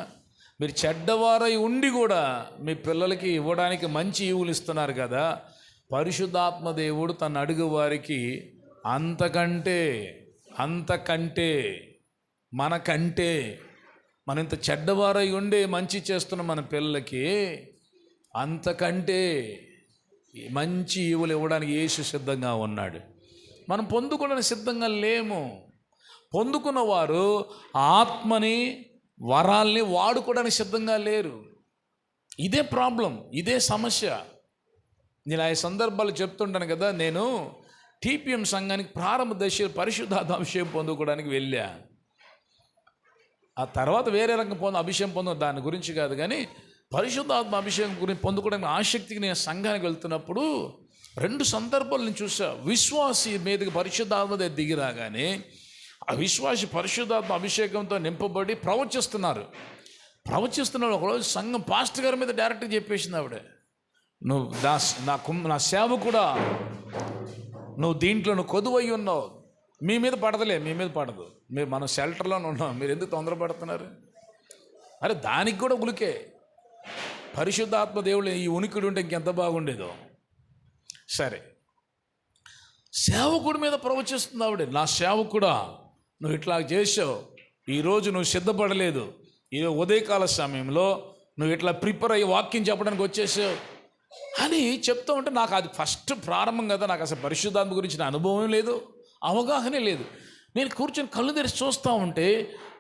మీరు చెడ్డవారై ఉండి కూడా మీ పిల్లలకి ఇవ్వడానికి మంచి ఈవులు ఇస్తున్నారు కదా. పరిశుద్ధాత్మ దేవుడు తను అడుగు వారికి అంతకంటే మనకంటే మనం ఇంత చెడ్డవారై ఉండే మంచి చేస్తున్న మన పిల్లలకి అంతకంటే మంచి ఈవులు ఇవ్వడానికి యేసు సిద్ధంగా ఉన్నాడు. మనం పొందుకోవడానికి సిద్ధంగా లేము. పొందుకున్న వారు ఆత్మని, వరాల్ని వాడుకోవడానికి సిద్ధంగా లేరు. ఇదే ప్రాబ్లం, ఇదే సమస్య. నేను ఆ సందర్భాలు చెప్తుంటాను కదా. నేను టీపీఎం సంఘానికి ప్రారంభ దశ పరిశుద్ధాత్మ అభిషేకం పొందుకోవడానికి వెళ్ళా. ఆ తర్వాత వేరే రకం అభిషేకం దాని గురించి కాదు, కానీ పరిశుద్ధాత్మ అభిషేకం గురించి పొందుకోవడానికి ఆసక్తికి నేను సంఘానికి వెళ్తున్నప్పుడు 2 సందర్భాలు నేను చూసా. విశ్వాసి మీదకి పరిశుద్ధాత్మ దిగి రాగానే ఆ విశ్వాసి పరిశుద్ధాత్మ అభిషేకంతో నింపబడి ప్రవచిస్తున్నారు. ఒకరోజు సంఘం పాస్టర్ గారి మీద డైరెక్ట్గా చెప్పేసింది ఆవిడ, నువ్వు నా సేవకుడా, నువ్వు దీంట్లో కొదువై ఉన్నావు, మీ మీద పడదు, మనం షెల్టర్లోనే ఉన్నాం, మీరు ఎందుకు తొందరపడుతున్నారు? అరే దానికి కూడా ఉలికే. పరిశుద్ధాత్మ దేవుడు ఈ ఉనికిడు ఉంటే ఇంకెంత బాగుండేదో. సరే, సేవకుడి మీద ప్రవచిస్తుంది ఆవిడ, నా సేవకుడా నువ్వు ఇట్లా చేసావు, ఈరోజు నువ్వు సిద్ధపడలేదు, ఈ ఉదయకాల సమయంలో నువ్వు ఇట్లా ప్రిపేర్ అయ్యి వాక్యం చెప్పడానికి వచ్చేసావు అని చెప్తూ ఉంటే నాకు అది ఫస్ట్ ప్రారంభం కదా. నాకు అసలు పరిశుద్ధాత్మ గురించి నా అనుభవం లేదు, అవగాహనే లేదు. నేను కూర్చొని కళ్ళు తెరిచి చూస్తూ ఉంటే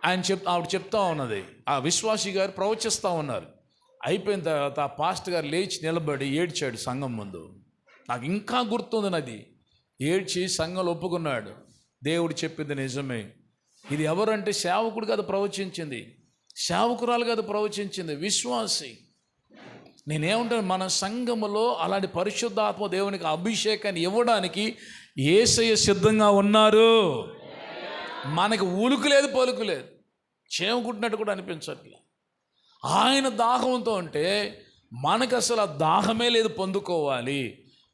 ఆవిడ చెప్తా ఉన్నది, ఆ విశ్వాసి గారు ప్రవచిస్తూ ఉన్నారు. అయిపోయిన తర్వాత ఆ పాస్ట్ గారు లేచి నిలబడి ఏడ్చాడు సంఘం ముందు. నాకు ఇంకా గుర్తుంది నది. ఏడ్చి సంఘంలో ఒప్పుకున్నాడు, దేవుడు చెప్పింది నిజమే. ఇది ఎవరంటే సేవకుడు కాదు ప్రవచించింది, సేవకురాలు కాదు ప్రవచించింది, విశ్వాసి. నేనేమంటాను, మన సంఘములో అలాంటి పరిశుద్ధాత్మ దేవునికి అభిషేకాన్ని ఇవ్వడానికి యేసయ్య సిద్ధంగా ఉన్నారు. మనకి ఉలుకు లేదు, పలుకు లేదు, చేమకుట్టినట్టు కూడా అనిపించట్లేదు. ఆయన దాహంతో ఉంటే మనకు అసలు ఆ దాహమే లేదు పొందుకోవాలి.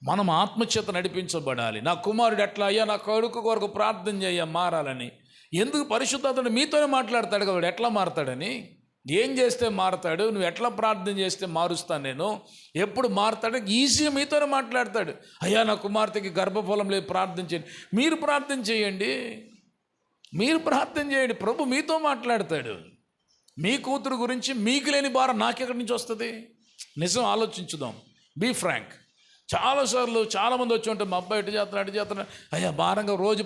మనం ఆత్మచేత నడిపించబడాలి. నా కుమారుడు ఎట్లా, అయ్యా నా కొడుకు కొరకు ప్రార్థన చేయ మారాలని. ఎందుకు? పరిశుద్ధాత్ముడు మీతోనే మాట్లాడతాడు కదా, ఎట్లా మారతాడని. ఏం చేస్తే మారతాడు, నువ్వు ఎట్లా ప్రార్థన చేస్తే మారుస్తాను నేను, ఎప్పుడు మారతాడు, ఈజీగా మీతోనే మాట్లాడతాడు. అయ్యా నా కుమార్తెకి గర్భఫలం లేదు, ప్రార్థన చేయండి. మీరు ప్రార్థన చేయండి, మీరు ప్రార్థన చేయండి, ప్రభు మీతో మాట్లాడతాడు. మీ కూతురు గురించి మీకు లేని భారం నాకెక్కడి నుంచి వస్తుంది? నిజం ఆలోచించుదాం, బీ ఫ్రాంక్. చాలాసార్లు చాలామంది వచ్చి ఉంటారు, మా అబ్బాయి ఇటు చేస్తున్నాడు, అయ్యా భారంగా రోజు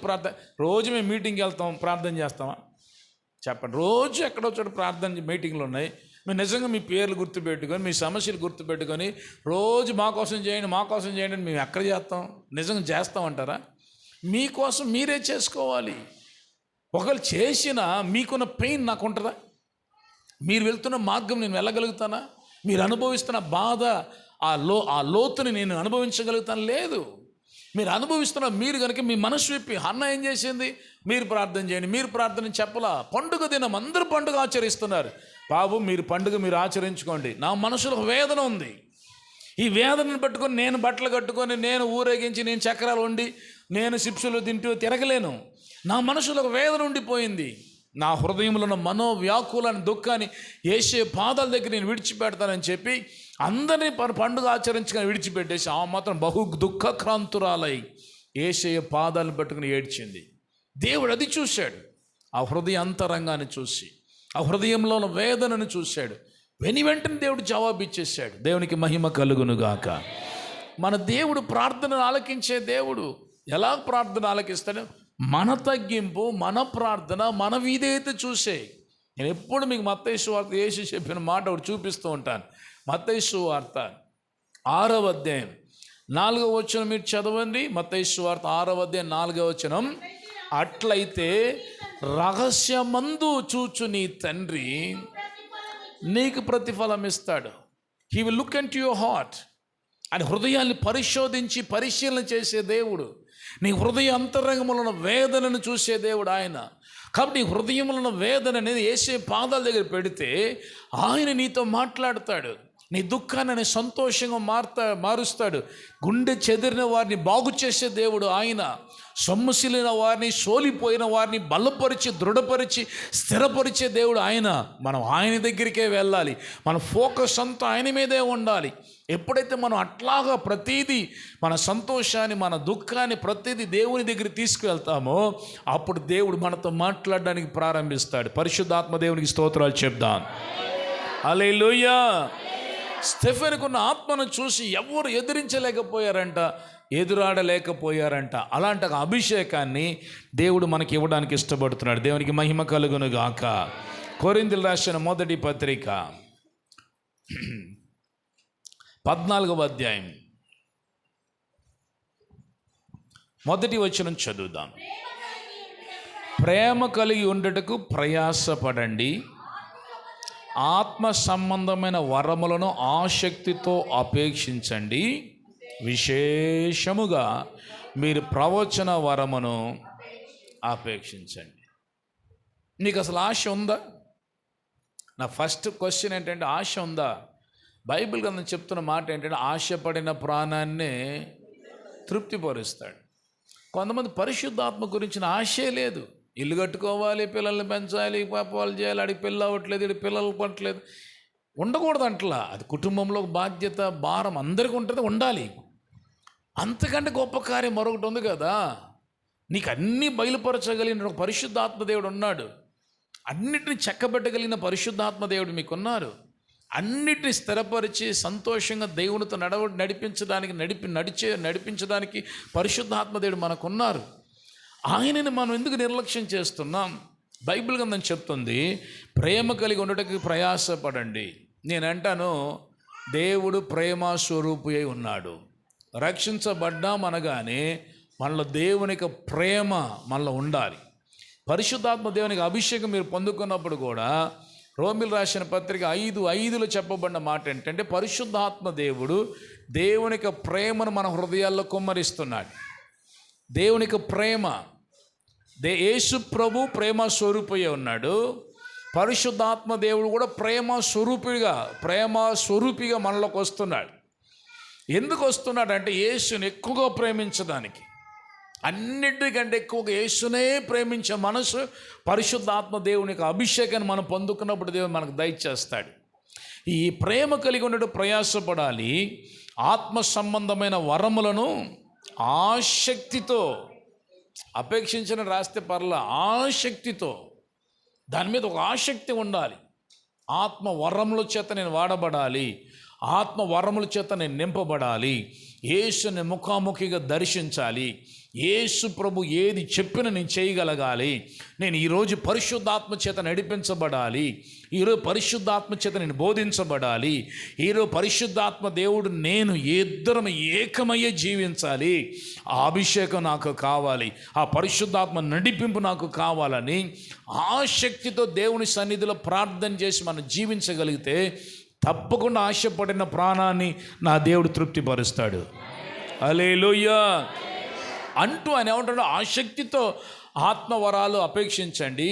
రోజు మేము మీటింగ్కి వెళ్తాం, ప్రార్థన చేస్తామా? చెప్పండి. రోజు ఎక్కడో చోట ప్రార్థన మీటింగ్లు ఉన్నాయి. మీరు నిజంగా మీ పేర్లు గుర్తుపెట్టుకొని, మీ సమస్యలు గుర్తుపెట్టుకొని రోజు మా కోసం చేయండి అని మేము ఎక్కడ చేస్తాం? నిజంగా చేస్తామంటారా? మీకోసం మీరే చేసుకోవాలి. ఒకవేళ చేసినా మీకున్న పెయిన్ నాకు ఉంటుందా? మీరు వెళ్తున్న మార్గం నేను వెళ్ళగలుగుతానా? మీరు అనుభవిస్తున్న బాధ, ఆ లోతుని నేను అనుభవించగలుగుతాను? లేదు. మీరు అనుభవిస్తున్న మీరు కనుక మీ మనసు విప్పి, అన్న ఏం చేసింది, మీరు ప్రార్థన చేయండి, మీరు ప్రార్థన చెప్పలా. పండుగ దినం అందరూ పండుగ ఆచరిస్తున్నారు. బాబు మీరు పండుగ మీరు ఆచరించుకోండి. నా మనసులో వేదన ఉంది. ఈ వేదనను పట్టుకొని నేను బట్టలు కట్టుకొని, నేను ఊరేగించి, నేను చక్రాలు వండి, నేను చిప్సులు తింటూ తిరగలేను. నా మనసులో ఒక వేదన ఉండిపోయింది. నా హృదయంలో ఉన్న మనోవ్యాకులాన్ని, దుఃఖాన్ని యేసే పాదాల దగ్గర నేను విడిచిపెడతానని చెప్పి అందరినీ పండుగ ఆచరించుకొని విడిచిపెట్టేసి ఆ మాత్రం బహు దుఃఖక్రాంతురాలై యేసే పాదాలను పట్టుకుని ఏడ్చింది. దేవుడు అది చూశాడు, ఆ హృదయ అంతరంగాన్ని చూసి, ఆ హృదయంలో ఉన్న వేదనను చూశాడు. వెంటనే దేవుడు జవాబు ఇచ్చేశాడు. దేవునికి మహిమ కలుగునుగాక. మన దేవుడు ప్రార్థనను ఆలకించే దేవుడు. ఎలా ప్రార్థన ఆలకిస్తాడు? మన తగ్గింపు, మన ప్రార్థన, మన విధేయత చూసే. నేను ఎప్పుడు మీకు మత్తయి సువార్త యేసు చెప్పిన మాట ఒకటి చూపిస్తూ ఉంటాను. మత్తయి సువార్త 6వ అధ్యాయం 4వ వచనం మీరు చదవండి. మత్తయి సువార్త 6వ అధ్యాయం 4వ వచనం. అట్లయితే రహస్యమందు చూచు నీ తండ్రి నీకు ప్రతిఫలం ఇస్తాడు. He will look into your heart. అని హృదయాన్ని పరిశోధించి పరిశీలన చేసే దేవుడు. నీ హృదయ అంతరంగంలో ఉన్న వేదనను చూసే దేవుడు ఆయన. కాబట్టి నీ హృదయంలో ఉన్న వేదన అనేది యేసే పాదాల దగ్గర పెడితే ఆయన నీతో మాట్లాడతాడు. నీ దుఃఖాన్ని సంతోషంగా మారుస్తాడు. గుండె చెదిరిన వారిని బాగు చేసే దేవుడు ఆయన. సొమ్మసిలిన వారిని, సోలిపోయిన వారిని బలపరిచి, దృఢపరిచి, స్థిరపరిచే దేవుడు ఆయన. మనం ఆయన దగ్గరికే వెళ్ళాలి. మన ఫోకస్ అంతా ఆయన మీదే ఉండాలి. ఎప్పుడైతే మనం అట్లాగా ప్రతీదీ, మన సంతోషాన్ని, మన దుఃఖాన్ని ప్రతీదీ దేవుని దగ్గర తీసుకువెళ్తామో అప్పుడు దేవుడు మనతో మాట్లాడడానికి ప్రారంభిస్తాడు. పరిశుద్ధాత్మ దేవునికి స్తోత్రాలు చెప్దాం. హల్లెలూయా. స్టెఫెనుకున్న ఆత్మను చూసి ఎవరు ఎదిరించలేకపోయారంట, ఎదురాడలేకపోయారంట. అలాంటి అభిషేకాన్ని దేవుడు మనకి ఇవ్వడానికి ఇష్టపడుతున్నాడు. దేవునికి మహిమ కలుగును గాక. కొరింథీయులకు రాసిన మొదటి పత్రిక 14వ అధ్యాయం 1వ వచనం చదువుదాం. ప్రేమ కలిగి ఉండటకు ప్రయాసపడండి, ఆత్మ సంబంధమైన వరములను ఆసక్తితో అపేక్షించండి, విశేషముగా మీరు ప్రవచన వరమును అపేక్షించండి. నీకు అసలు ఆశ ఉందా? నా ఫస్ట్ క్వశ్చన్ ఏంటంటే, ఆశ ఉందా? బైబిల్ గ్రంథం చెప్తున్న మాట ఏంటంటే, ఆశపడిన ప్రాణాన్నే తృప్తిపరుస్తాడు. కొంతమంది పరిశుద్ధాత్మ గురించిన ఆశే లేదు. ఇల్లు కట్టుకోవాలి, పిల్లల్ని పెంచాలి, పాపాలు చేయాలి, అడిగి పిల్ల అవ్వట్లేదు, ఇడి పిల్లలు పట్టలేదు, ఉండకూడదు అంటలా. అది కుటుంబంలో బాధ్యత, భారం అందరికీ ఉంటుంది, ఉండాలి. అంతకంటే గొప్ప కార్యం మరొకటి ఉంది కదా. నీకు అన్నీ బయలుపరచగలిగిన ఒక పరిశుద్ధాత్మ దేవుడు ఉన్నాడు. అన్నిటిని చెక్కబెట్టగలిగిన పరిశుద్ధాత్మ దేవుడు మీకున్నారు. అన్నిటిని స్థిరపరిచి సంతోషంగా దేవునితో నడిపించడానికి పరిశుద్ధాత్మ దేవుడు మనకున్నారు. ఆయనని మనం ఎందుకు నిర్లక్ష్యం చేస్తున్నాం? బైబిల్ గ్రంథం చెప్తుంది, ప్రేమ కలిగి ఉండటానికి ప్రయాసపడండి. నేను అంటాను, దేవుడు ప్రేమ స్వరూపి అయి ఉన్నాడు. రక్షించబడ్డామనగానే మనలో దేవునికి ప్రేమ మనలో ఉండాలి. పరిశుద్ధాత్మ దేవునికి అభిషేకం మీరు పొందుకున్నప్పుడు కూడా రోమిలు రాసిన పత్రిక 5:5 చెప్పబడిన మాట ఏంటంటే, పరిశుద్ధాత్మ దేవుడు దేవునికి ప్రేమను మన హృదయాల్లో కుమ్మరిస్తున్నాడు. దేవునికి ప్రేమ, యేసు ప్రభు ప్రేమ స్వరూపయ్య ఉన్నాడు. పరిశుద్ధాత్మ దేవుడు కూడా ప్రేమ స్వరూపిగా మనలోకి వస్తున్నాడు. ఎందుకు వస్తున్నాడు అంటే, యేసుని ఎక్కువగా ప్రేమించడానికి. అన్నిటికంటే ఎక్కువగా యేసునే ప్రేమించే మనసు పరిశుద్ధాత్మ దేవునికి అభిషేకాన్ని మనం పొందుకున్నప్పుడు దేవుడు మనకు దయచేస్తాడు. ఈ ప్రేమ కలిగి ఉండడం ప్రయాసపడాలి. ఆత్మ సంబంధమైన వరములను ఆసక్తితో, అపేక్షించిన రాస్తే పర్ల, ఆసక్తితో, దాని మీద ఒక ఆసక్తి ఉండాలి. ఆత్మ వరముల చేత నేను వాడబడాలి, ఆత్మ వరముల చేత నేను నింపబడాలి, యేసుని ముఖాముఖిగా దర్శించాలి, యేసు ప్రభు ఏది చెప్పినా నేను చేయగలగాలి, నేను ఈరోజు పరిశుద్ధాత్మ చేత నడిపించబడాలి, ఈరోజు పరిశుద్ధాత్మ చేత నేను బోధించబడాలి, ఈరోజు పరిశుద్ధాత్మ దేవుడు నేను ఇద్దరం ఏకమయ్యే జీవించాలి, ఆ అభిషేకం నాకు కావాలి, ఆ పరిశుద్ధాత్మ నడిపింపు నాకు కావాలని ఆసక్తితో దేవుని సన్నిధిలో ప్రార్థన చేసి మనం జీవించగలిగితే తప్పకుండా ఆశపడిన ప్రాణాన్ని నా దేవుడు తృప్తిపరుస్తాడు. హల్లెలూయా అంటూ ఆయన ఏమంటాడు, ఆసక్తితో ఆత్మవరాలు అపేక్షించండి,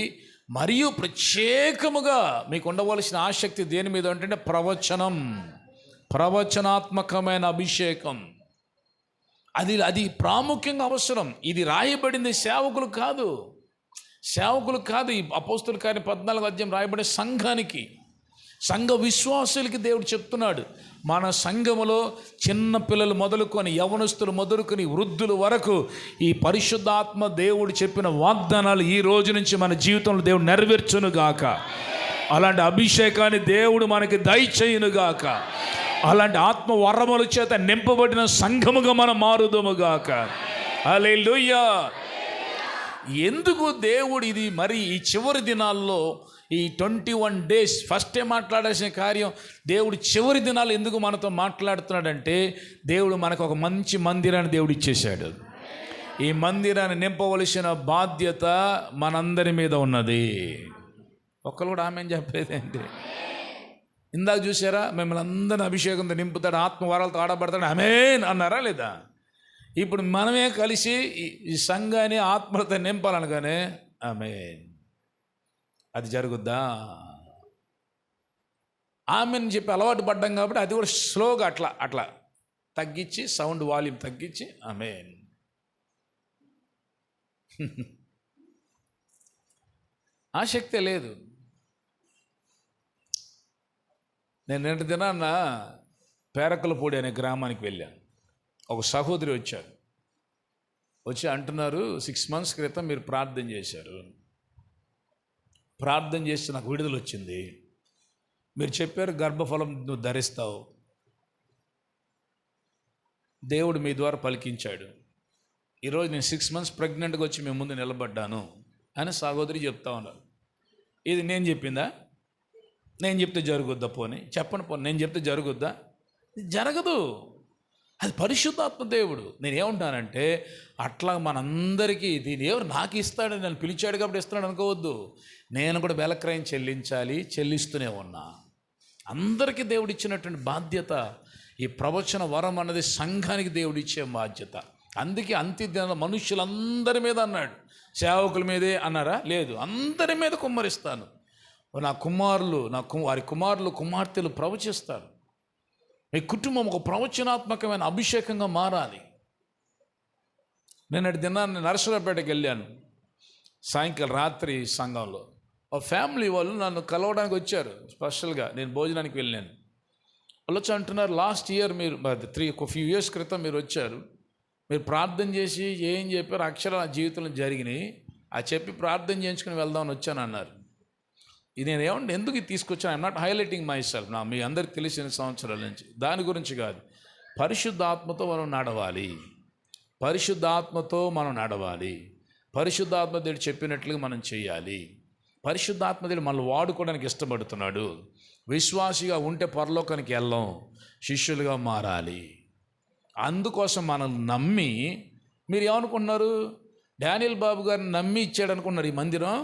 మరియు ప్రత్యేకముగా మీకు ఉండవలసిన ఆసక్తి దేని మీద అంటే ప్రవచనాత్మకమైన అభిషేకం. అది ప్రాముఖ్యంగా అవసరం. ఇది రాయబడింది సేవకులు కాదు. ఈ అపోస్తుల కార్యం 14వ అధ్యాయం రాయబడే సంఘానికి, సంఘ విశ్వాసులకి దేవుడు చెప్తున్నాడు. మన సంఘములో చిన్న పిల్లలు మొదలుకొని, యవనస్తులు మొదలుకొని, వృద్ధుల వరకు ఈ పరిశుద్ధాత్మ దేవుడు చెప్పిన వాగ్దానాలు ఈ రోజు నుంచి మన జీవితంలో దేవుడు నెరవేర్చునుగాక. అలాంటి అభిషేకాన్ని దేవుడు మనకి దయచేయునుగాక. అలాంటి ఆత్మ వరముల చేత నింపబడిన సంఘముగా మనం మారుదుముగాక. హల్లెలూయా. ఎందుకు దేవుడు ఇది మరి ఈ చివరి దినాల్లో, ఈ 21 days ఫస్ట్ మాట్లాడాల్సిన కార్యం దేవుడు చివరి దినాలు ఎందుకు మనతో మాట్లాడుతున్నాడంటే, దేవుడు మనకు ఒక మంచి మందిరాన్ని దేవుడు ఇచ్చేశాడు. ఈ మందిరాన్ని నింపవలసిన బాధ్యత మనందరి మీద ఉన్నది. ఒక్కరు కూడా ఆమె చెప్పేదేంటి? ఇందాక చూసారా, మిమ్మల్ని అందరిని అభిషేకంతో నింపుతాడు, ఆత్మవరాలతో ఆడబడతాడు, ఆమేన్ అన్నారా లేదా? ఇప్పుడు మనమే కలిసి ఈ సంఘాన్ని ఆత్మలతో నింపాలనగానే ఆమేన్, అది జరుగుద్దా? ఆమెన్ చెప్పి అలవాటు పడ్డాం కాబట్టి అది కూడా స్లోగా అట్లా తగ్గించి, సౌండ్ వాల్యూమ్ తగ్గించి ఆమేన్. ఆసక్తే లేదు. నేను నిన్న దినాన్న పేరకలపూడి అనే గ్రామానికి వెళ్ళాను. ఒక సహోదరి వచ్చి అంటున్నారు, 6 months క్రితం మీరు ప్రార్థన చేశారు, ప్రార్థన చేస్తే నాకు విడుదల వచ్చింది, మీరు చెప్పారు గర్భఫలం నువ్వు ధరిస్తావు, దేవుడు మీ ద్వారా పలికించాడు, ఈరోజు నేను 6 months ప్రెగ్నెంట్గా వచ్చి మీ ముందు నిలబడ్డాను అని సహోదరి చెప్తా ఉన్నారు. ఇది నేను చెప్పిందా? నేను చెప్తే జరుగుద్దా? చెప్పండి, నేను చెప్తే జరుగుద్దా? జరగదు. అది పరిశుద్ధాత్మ దేవుడు. నేనేమంటానంటే, అట్లా మనందరికీ దీని ఎవరు నాకు ఇస్తాడు, నన్ను పిలిచాడు కాబట్టి ఇస్తున్నాడు అనుకోవద్దు. నేను కూడా బెలక్రయం చెల్లిస్తూనే ఉన్నా. అందరికీ దేవుడు ఇచ్చినటువంటి బాధ్యత, ఈ ప్రవచన వరం అన్నది సంఘానికి దేవుడు ఇచ్చే బాధ్యత. అందుకే అంత్యదిన మనుషులందరి మీద అన్నాడు. సేవకుల మీదే అన్నారా? లేదు, అందరి మీద కుమ్మరిస్తాను. వారి కుమారులు కుమార్తెలు ప్రవచిస్తారు. మీ కుటుంబం ఒక ప్రవచనాత్మకమైన అభిషేకంగా మారాలి. నేను దినాన్ని నరసరావుపేటకి వెళ్ళాను. సాయంకాలం రాత్రి సంఘంలో ఆ ఫ్యామిలీ వాళ్ళు నన్ను కలవడానికి వచ్చారు. స్పెషల్గా నేను భోజనానికి వెళ్ళాను. వాళ్ళు వచ్చి అంటున్నారు, లాస్ట్ ఇయర్ మీరు ఒక ఫ్యూ ఇయర్స్ క్రితం మీరు వచ్చారు, మీరు ప్రార్థన చేసి ఏం చెప్పారు, అక్షరాలు నా జీవితంలో జరిగినాయి, అది చెప్పి ప్రార్థన చేయించుకుని వెళ్దామని వచ్చాను అన్నారు. ఇది నేను ఏమంటే ఎందుకు ఇది తీసుకొచ్చాను, I'm not highlighting myself, మీ అందరికి తెలిసిన సంవత్సరాల నుంచి, దాని గురించి కాదు. పరిశుద్ధాత్మతో మనం నడవాలి. పరిశుద్ధాత్మ దేవుడు చెప్పినట్లుగా మనం చేయాలి. పరిశుద్ధాత్మ దేవుడు మనల్ని వాడుకోవడానికి ఇష్టపడుతున్నాడు. విశ్వాసిగా ఉంటే పరలోకానికి వెళ్ళాం, శిష్యులుగా మారాలి. అందుకోసం మనం నమ్మి, మీరు ఏమనుకుంటున్నారు, డానియల్ బాబు గారిని నమ్మి ఇచ్చాడు అనుకున్నారు ఈ మందిరం?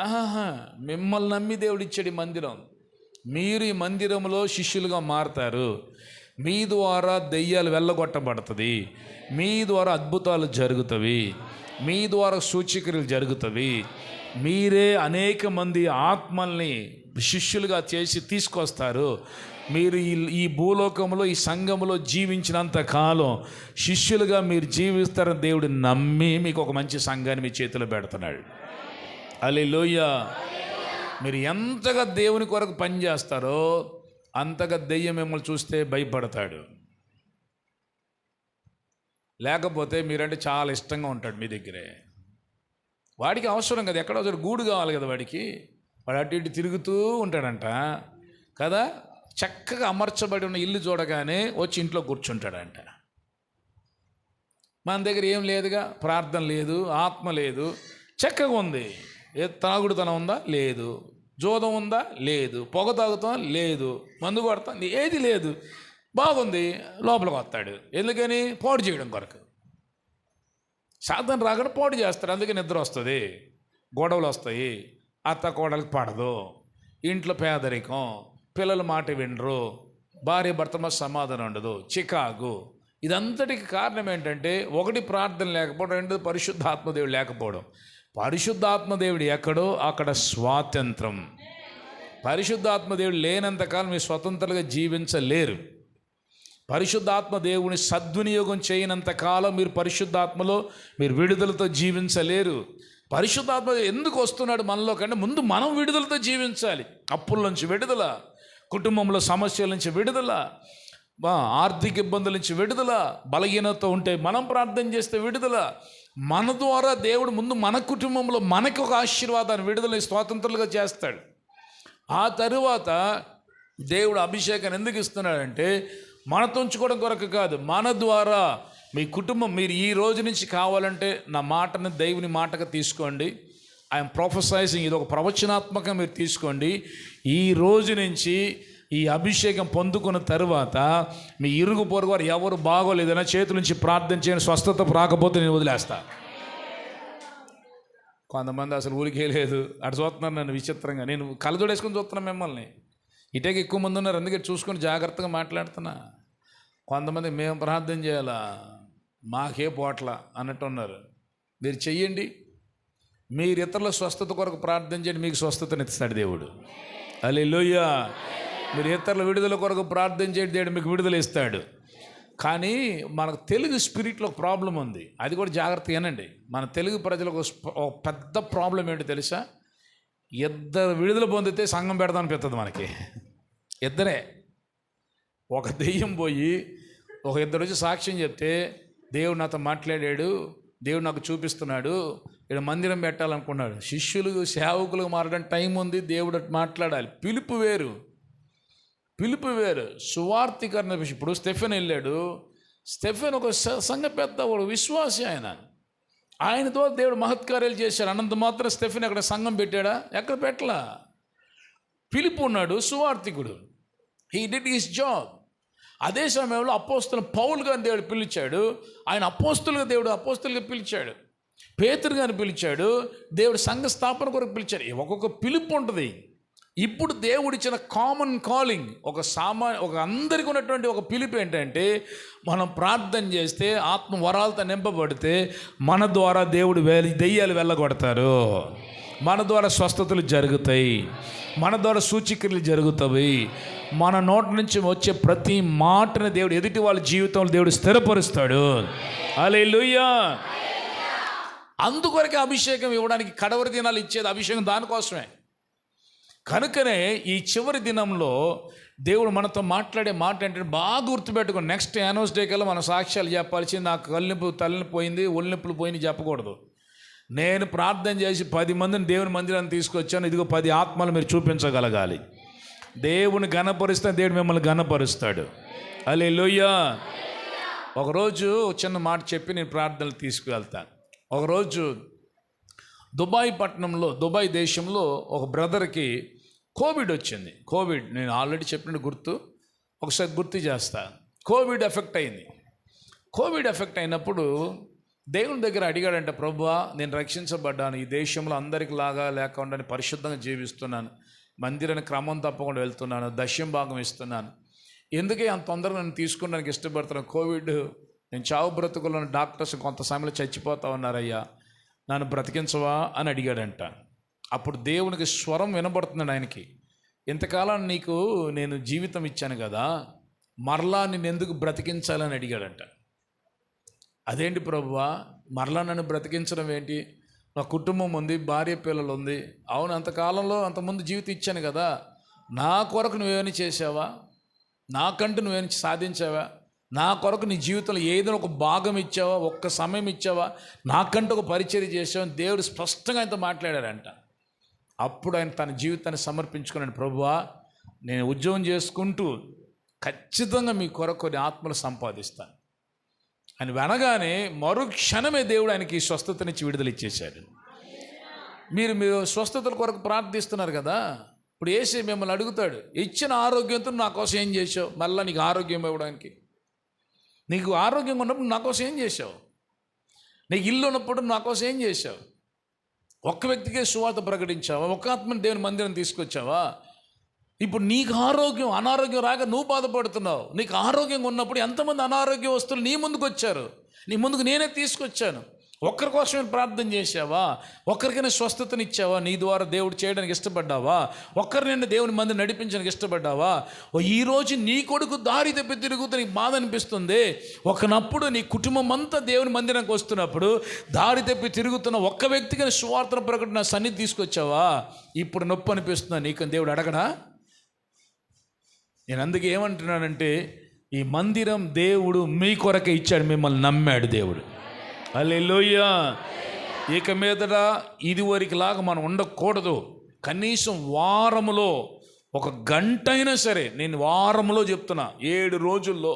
ఆహాహా, మిమ్మల్ని నమ్మి దేవుడు ఇచ్చాడు ఈ మందిరం. మీరు ఈ మందిరంలో శిష్యులుగా మారుతారు. మీ ద్వారా దెయ్యాలు వెళ్ళగొట్టబడుతుంది, మీ ద్వారా అద్భుతాలు జరుగుతాయి, మీ ద్వారా సూచక్రియలు జరుగుతాయి. మీరే అనేక మంది ఆత్మల్ని శిష్యులుగా చేసి తీసుకొస్తారు. మీరు ఈ భూలోకంలో ఈ సంఘములో జీవించినంత కాలం శిష్యులుగా మీరు జీవిస్తారని దేవుడు నమ్మి మీకు ఒక మంచి సంఘాన్ని మీ చేతిలో పెడుతున్నాడు. హల్లెలూయా. మీరు ఎంతగా దేవుని కొరకు పనిచేస్తారో అంతగా దెయ్యం మిమ్మల్ని చూస్తే భయపడతాడు. లేకపోతే మీరంటే చాలా ఇష్టంగా ఉంటాడు మీ దగ్గరే. వాడికి అవసరం కదా, ఎక్కడో ఒకటి గూడు కావాలి కదా వాడికి. వాడు అటు ఇటు తిరుగుతూ ఉంటాడంట కదా. చక్కగా అమర్చబడి ఉన్న ఇల్లు చూడగానే వచ్చి ఇంట్లో కూర్చుంటాడంట. మన దగ్గర ఏం లేదుగా, ప్రార్థన లేదు, ఆత్మ లేదు, చక్కగా ఉంది. ఏ తాగుడుతనం ఉందా? లేదు. జోదం ఉందా? లేదు. పొగ తాగుతాం? లేదు. మందు కొడతాం? ఏది లేదు. బాగుంది. లోపలికి వస్తాడు. ఎందుకని? పాడు చేయడం కొరకు. సాధన రాగానే పాడు చేస్తాడు. అందుకే నిద్ర వస్తుంది, గొడవలు వస్తాయి, అత్త కోడలికి పడదు, ఇంట్లో పేదరికం, పిల్లల మాట వినరు, భార్య భర్త మధ్య సమాధానం ఉండదు, చికాకు. ఇదంతటికి కారణం ఏంటంటే, ఒకటి ప్రార్థన లేకపోవడం, రెండోది పరిశుద్ధాత్మదేవుడు లేకపోవడం. పరిశుద్ధాత్మదేవుడు ఎక్కడో అక్కడ స్వాతంత్రం. పరిశుద్ధాత్మదేవుడు లేనంతకాలం మీరు స్వతంత్రంగా జీవించలేరు. పరిశుద్ధాత్మ దేవుని సద్వినియోగం చేయనంత కాలం మీరు పరిశుద్ధాత్మలో మీరు విడుదలతో జీవించలేరు. పరిశుద్ధాత్మ ఎందుకు వస్తున్నాడు మనలో కంటే ముందు మనం విడుదలతో జీవించాలి. అప్పుల నుంచి విడుదల, కుటుంబంలో సమస్యల నుంచి విడుదల, ఆర్థిక ఇబ్బందుల నుంచి విడుదల, బలహీనత ఉంటే మనం ప్రార్థన చేస్తే విడుదల. మన ద్వారా దేవుడు ముందు మన కుటుంబంలో మనకి ఒక ఆశీర్వాదాన్ని, విడుదల, స్వాతంత్రాలుగా చేస్తాడు. ఆ తరువాత దేవుడు అభిషేకాన్ని ఎందుకు ఇస్తున్నాడంటే మనతో ఉంచుకోవడం కొరకు కాదు, మన ద్వారా మీ కుటుంబం. మీరు ఈ రోజు నుంచి కావాలంటే నా మాటని దేవుని మాటగా తీసుకోండి. ఐఎమ్ ప్రొఫెసైజింగ్, ఇది ఒక ప్రవచనాత్మకంగా మీరు తీసుకోండి. ఈ రోజు నుంచి ఈ అభిషేకం పొందుకున్న తరువాత మీ ఇరుగు పొరుగు వారు ఎవరు బాగోలేదన్నా చేతుల నుంచి ప్రార్థన చేయని, స్వస్థత రాకపోతే నేను వదిలేస్తా. కొంతమంది అసలు ఊరికే లేదు, అటు చూస్తున్నారు నన్ను విచిత్రంగా. నేను కళ్ళజోడేసుకొని చూస్తున్నాను మిమ్మల్ని. ఇటేకి ఎక్కువ మంది ఉన్నారు, అందుకే చూసుకొని జాగ్రత్తగా మాట్లాడుతున్నా. కొంతమంది మేము ప్రార్థన చేయాలా, మాకే పోట్ల అన్నట్టు ఉన్నారు. మీరు చెయ్యండి, మీరు ఇతరుల స్వస్థత కొరకు ప్రార్థన చేయండి, మీకు స్వస్థతనిస్తాడు దేవుడు. హల్లెలూయా. మీరు ఇతరుల విడుదల కొరకు ప్రార్థన చేయండి, దేవుడు మీకు విడుదల ఇస్తాడు. కానీ మనకు తెలుగు స్పిరిట్లో ఒక ప్రాబ్లం ఉంది, అది కూడా జాగ్రత్తగా వినండి. మన తెలుగు ప్రజలకు ఒక పెద్ద ప్రాబ్లం ఏంటో తెలుసా? ఇద్దరు విడుదల పొందితే సంఘం పెడదామని పెడుతుంది మనకి. ఇద్దరే, ఒక దెయ్యం పోయి ఒక ఇద్దరు వచ్చి సాక్ష్యం చెప్తే, దేవుడు నాతో మాట్లాడాడు, దేవుడు నాకు చూపిస్తున్నాడు, ఇక్కడ మందిరం పెట్టాలనుకున్నాడు. శిష్యులు సేవకులు మారడానికి టైం ఉంది, దేవుడు మాట్లాడాలి. పిలుపు వేరు, పిలుపు వేరు. సువార్తికరణ. ఇప్పుడు స్టెఫెన్ వెళ్ళాడు. స్టెఫెన్ ఒక సంఘ పెద్ద, ఒక విశ్వాసి. ఆయనతో దేవుడు మహత్కార్యాలు చేశాడు. అనంత మాత్రం స్టెఫెన్ ఎక్కడ సంఘం పెట్టాడా? ఎక్కడ పెట్టలా. పిలుపు ఉన్నాడు, సువార్తికుడు. He did his job. అదే సమయంలో అపోస్తలు పౌలు గారిని దేవుడు పిలిచాడు. ఆయన అపోస్తలుగా దేవుడు అపోస్తలుగా పిలిచాడు. పేతురు గారిని పిలిచాడు. దేవుడు సంఘ స్థాపన కొరకు పిలిచాడు. ఒక్కొక్క పిలుపు ఉంటుంది. ఇప్పుడు దేవుడు ఇచ్చిన కామన్ కాలింగ్, ఒక అందరికీ ఉన్నటువంటి ఒక పిలుపు ఏంటంటే, మనం ప్రార్థన చేస్తే ఆత్మ వరాలతో నింపబడితే మన ద్వారా దేవుడు దెయ్యాలు వెళ్ళగొడతారు, మన ద్వారా స్వస్థతలు జరుగుతాయి, మన ద్వారా సూచక్రియలు జరుగుతాయి. మన నోటి నుంచి వచ్చే ప్రతి మాటను దేవుడు ఎదుటి వాళ్ళ జీవితంలో దేవుడు స్థిరపరుస్తాడు. హల్లెలూయా. అందుకొరకే అభిషేకం ఇవ్వడానికి కడవరి దినాలు ఇచ్చేది అభిషేకం దానికోసమే. కనుకనే ఈ చివరి దినంలో దేవుడు మనతో మాట్లాడే మాట ఏంటంటే బాగా గుర్తుపెట్టుకోండి. నెక్స్ట్ యానివర్స్ డే కల్లా మన సాక్ష్యాలు చెప్పాల్సింది. నాకు కళ్ళనొప్పి తలనొప్పి పోయింది, ఒళ్ళనొప్పులు పోయింది చెప్పకూడదు. నేను ప్రార్థన చేసి 10 మందిని దేవుని మందిరాన్ని తీసుకొచ్చాను, ఇదిగో 10 ఆత్మలు మీరు చూపించగలగాలి. దేవుని ఘనపరుస్తే దేవుడు మిమ్మల్ని ఘనపరుస్తాడు. హల్లెలూయా. ఒకరోజు చిన్న మాట చెప్పి నేను ప్రార్థనలు తీసుకువెళ్తాను. ఒకరోజు దుబాయ్ దేశంలో ఒక బ్రదర్కి కోవిడ్ వచ్చింది. కోవిడ్ నేను ఆల్రెడీ చెప్పినట్టు ఒకసారి గుర్తు చేస్తా. కోవిడ్ ఎఫెక్ట్ అయింది. కోవిడ్ ఎఫెక్ట్ అయినప్పుడు దేవుని దగ్గర అడిగాడంట, ప్రభువా నేను రక్షించబడ్డాను, ఈ దేశంలో అందరికి లాగా లేకుండా పరిశుద్ధంగా జీవిస్తున్నాను, మందిరాన్ని క్రమం తప్పకుండా వెళ్తున్నాను, దశం భాగం ఇస్తున్నాను, ఎందుకే అంత తొందరగా నన్ను తీసుకున్నానికి ఇష్టపడుతున్నాను, కోవిడ్ నేను చావు బ్రతుకులను డాక్టర్స్ కొంత సమయంలో చచ్చిపోతా ఉన్నారయ్యా, నన్ను బ్రతికించవా అని అడిగాడంట. అప్పుడు దేవునికి స్వరం వినబడుతున్నాడు ఆయనకి, ఇంతకాలం నీకు నేను జీవితం ఇచ్చాను కదా, మరలా నేను ఎందుకు బ్రతికించాలని అడిగాడంట. అదేంటి ప్రభువా, మరలా నన్ను బ్రతికించడం ఏంటి, నా కుటుంబం ఉంది, భార్య పిల్లలు ఉంది, అవును అంతకాలంలో అంతకుముందు జీవితం ఇచ్చాను కదా, నా కొరకు నువ్వేమైనా చేసావా, నాకంటూ నువ్వేమైనా సాధించావా, నా కొరకు నీ జీవితంలో ఏదైనా ఒక భాగం ఇచ్చావా, ఒక్క సమయం ఇచ్చావా, నాకంటూ ఒక పరిచర్య చేసావా, దేవుడు స్పష్టంగా ఆయనతో మాట్లాడారంట. అప్పుడు ఆయన తన జీవితాన్ని సమర్పించుకున్నాడు, ప్రభువా నేను ఉద్యోగం చేసుకుంటూ ఖచ్చితంగా మీ కొరకు కొన్ని ఆత్మలు సంపాదిస్తాను అని వెనగానే మరుక్షణమే దేవుడు ఆయనకి స్వస్థతనిచ్చి విడుదల ఇచ్చేశాడు. మీరు స్వస్థతల కొరకు ప్రార్థిస్తున్నారు కదా, ఇప్పుడు యేసే మిమ్మల్ని అడుగుతాడు, ఇచ్చిన ఆరోగ్యంతో నా కోసం ఏం చేసావు, మళ్ళీ నీకు ఆరోగ్యం ఇవ్వడానికి, నీకు ఆరోగ్యం ఉన్నప్పుడు నా కోసం ఏం చేసావు, నీకు ఇల్లు ఉన్నప్పుడు నా కోసం ఏం చేసావు, ఒక్క వ్యక్తికే సువార్త ప్రకటించావా, ఒక్క ఆత్మని దేవుని మందిరం తీసుకొచ్చావా, ఇప్పుడు నీకు అనారోగ్యం రాక నువ్వు బాధపడుతున్నావు, నీకు ఆరోగ్యంగా ఉన్నప్పుడు ఎంతమంది అనారోగ్య వస్తువులు నీ ముందుకు వచ్చారు, నీ ముందుకు నేనే తీసుకొచ్చాను, ఒక్కరి కోసమే ప్రార్థన చేసావా, ఒక్కరికైనా స్వస్థతనిచ్చావా, నీ ద్వారా దేవుడు చేయడానికి ఇష్టపడ్డావా, ఒక్కరినైనా దేవుని మందిని నడిపించడానికి ఇష్టపడ్డావా, ఈరోజు నీ కొడుకు దారి తప్పి తిరుగుతూ నీకు బాధ అనిపిస్తుంది, ఒకనప్పుడు నీ కుటుంబం అంతా దేవుని మందిరానికి వస్తున్నప్పుడు దారి తప్పి తిరుగుతున్న ఒక్క వ్యక్తికైనా సువార్తను ప్రకటన సన్నిధి తీసుకొచ్చావా, ఇప్పుడు నొప్పి అనిపిస్తున్నా నీకు దేవుడు అడగడా? నేను అందుకే ఏమంటున్నానంటే, ఈ మందిరం దేవుడు మీ కొరకే ఇచ్చాడు, మిమ్మల్ని నమ్మాడు దేవుడు. హల్లెలూయా. ఇక మీదట ఇదివరకులాగా మనం ఉండకూడదు. కనీసం వారములో ఒక గంట అయినా సరే, నేను వారంలో చెప్తున్నా 7 రోజుల్లో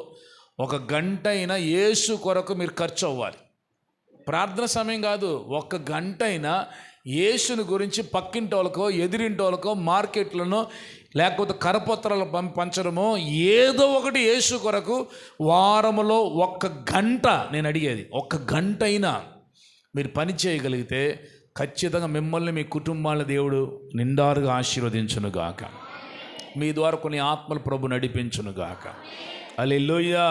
ఒక గంట అయినా యేసు కొరకు మీరు ఖర్చు అవ్వాలి. ప్రార్థన సమయం కాదు, ఒక గంట అయినా యేసుని గురించి పక్కింటి వాళ్ళకో ఎదిరింటి వాళ్ళకో మార్కెట్లను లేకపోతే కరపత్రాలు పంచడమో ఏదో ఒకటి యేసు కొరకు వారములో ఒక్క గంట, నేను అడిగేది ఒక్క గంట అయినా మీరు పని చేయగలిగితే ఖచ్చితంగా మిమ్మల్ని మీ కుటుంబాల దేవుడు నిండారుగా ఆశీర్వదించునుగాక, మీ ద్వారా కొన్ని ఆత్మల ప్రభు నడిపించునుగాక. హల్లెలూయా.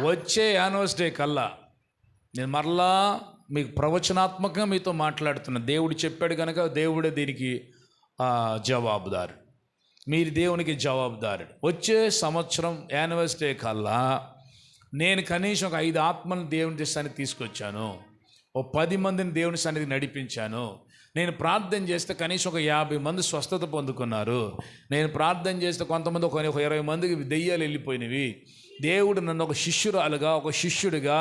వచ్చే యానివర్సరీ కల్లా నేను మరలా మీకు ప్రవచనాత్మకంగా మీతో మాట్లాడుతున్నా. దేవుడు చెప్పాడు కనుక దేవుడే దీనికి జవాబుదారు, మీరు దేవునికి జవాబుదారుడు. వచ్చే సంవత్సరం యానివర్సరీ కల్లా నేను కనీసం ఒక 5 ఆత్మలను దేవుని సన్నిధికి తీసుకొచ్చాను, ఓ 10 మందిని దేవుని సన్నిధికి నడిపించాను, నేను ప్రార్థన చేస్తే కనీసం ఒక 50 మంది స్వస్థత పొందుకున్నారు, నేను ప్రార్థన చేస్తే కొంతమంది ఒక 20 మందికి దెయ్యాలు వెళ్ళిపోయినవి, దేవుడు నన్ను ఒక శిష్యురాలుగా ఒక శిష్యుడిగా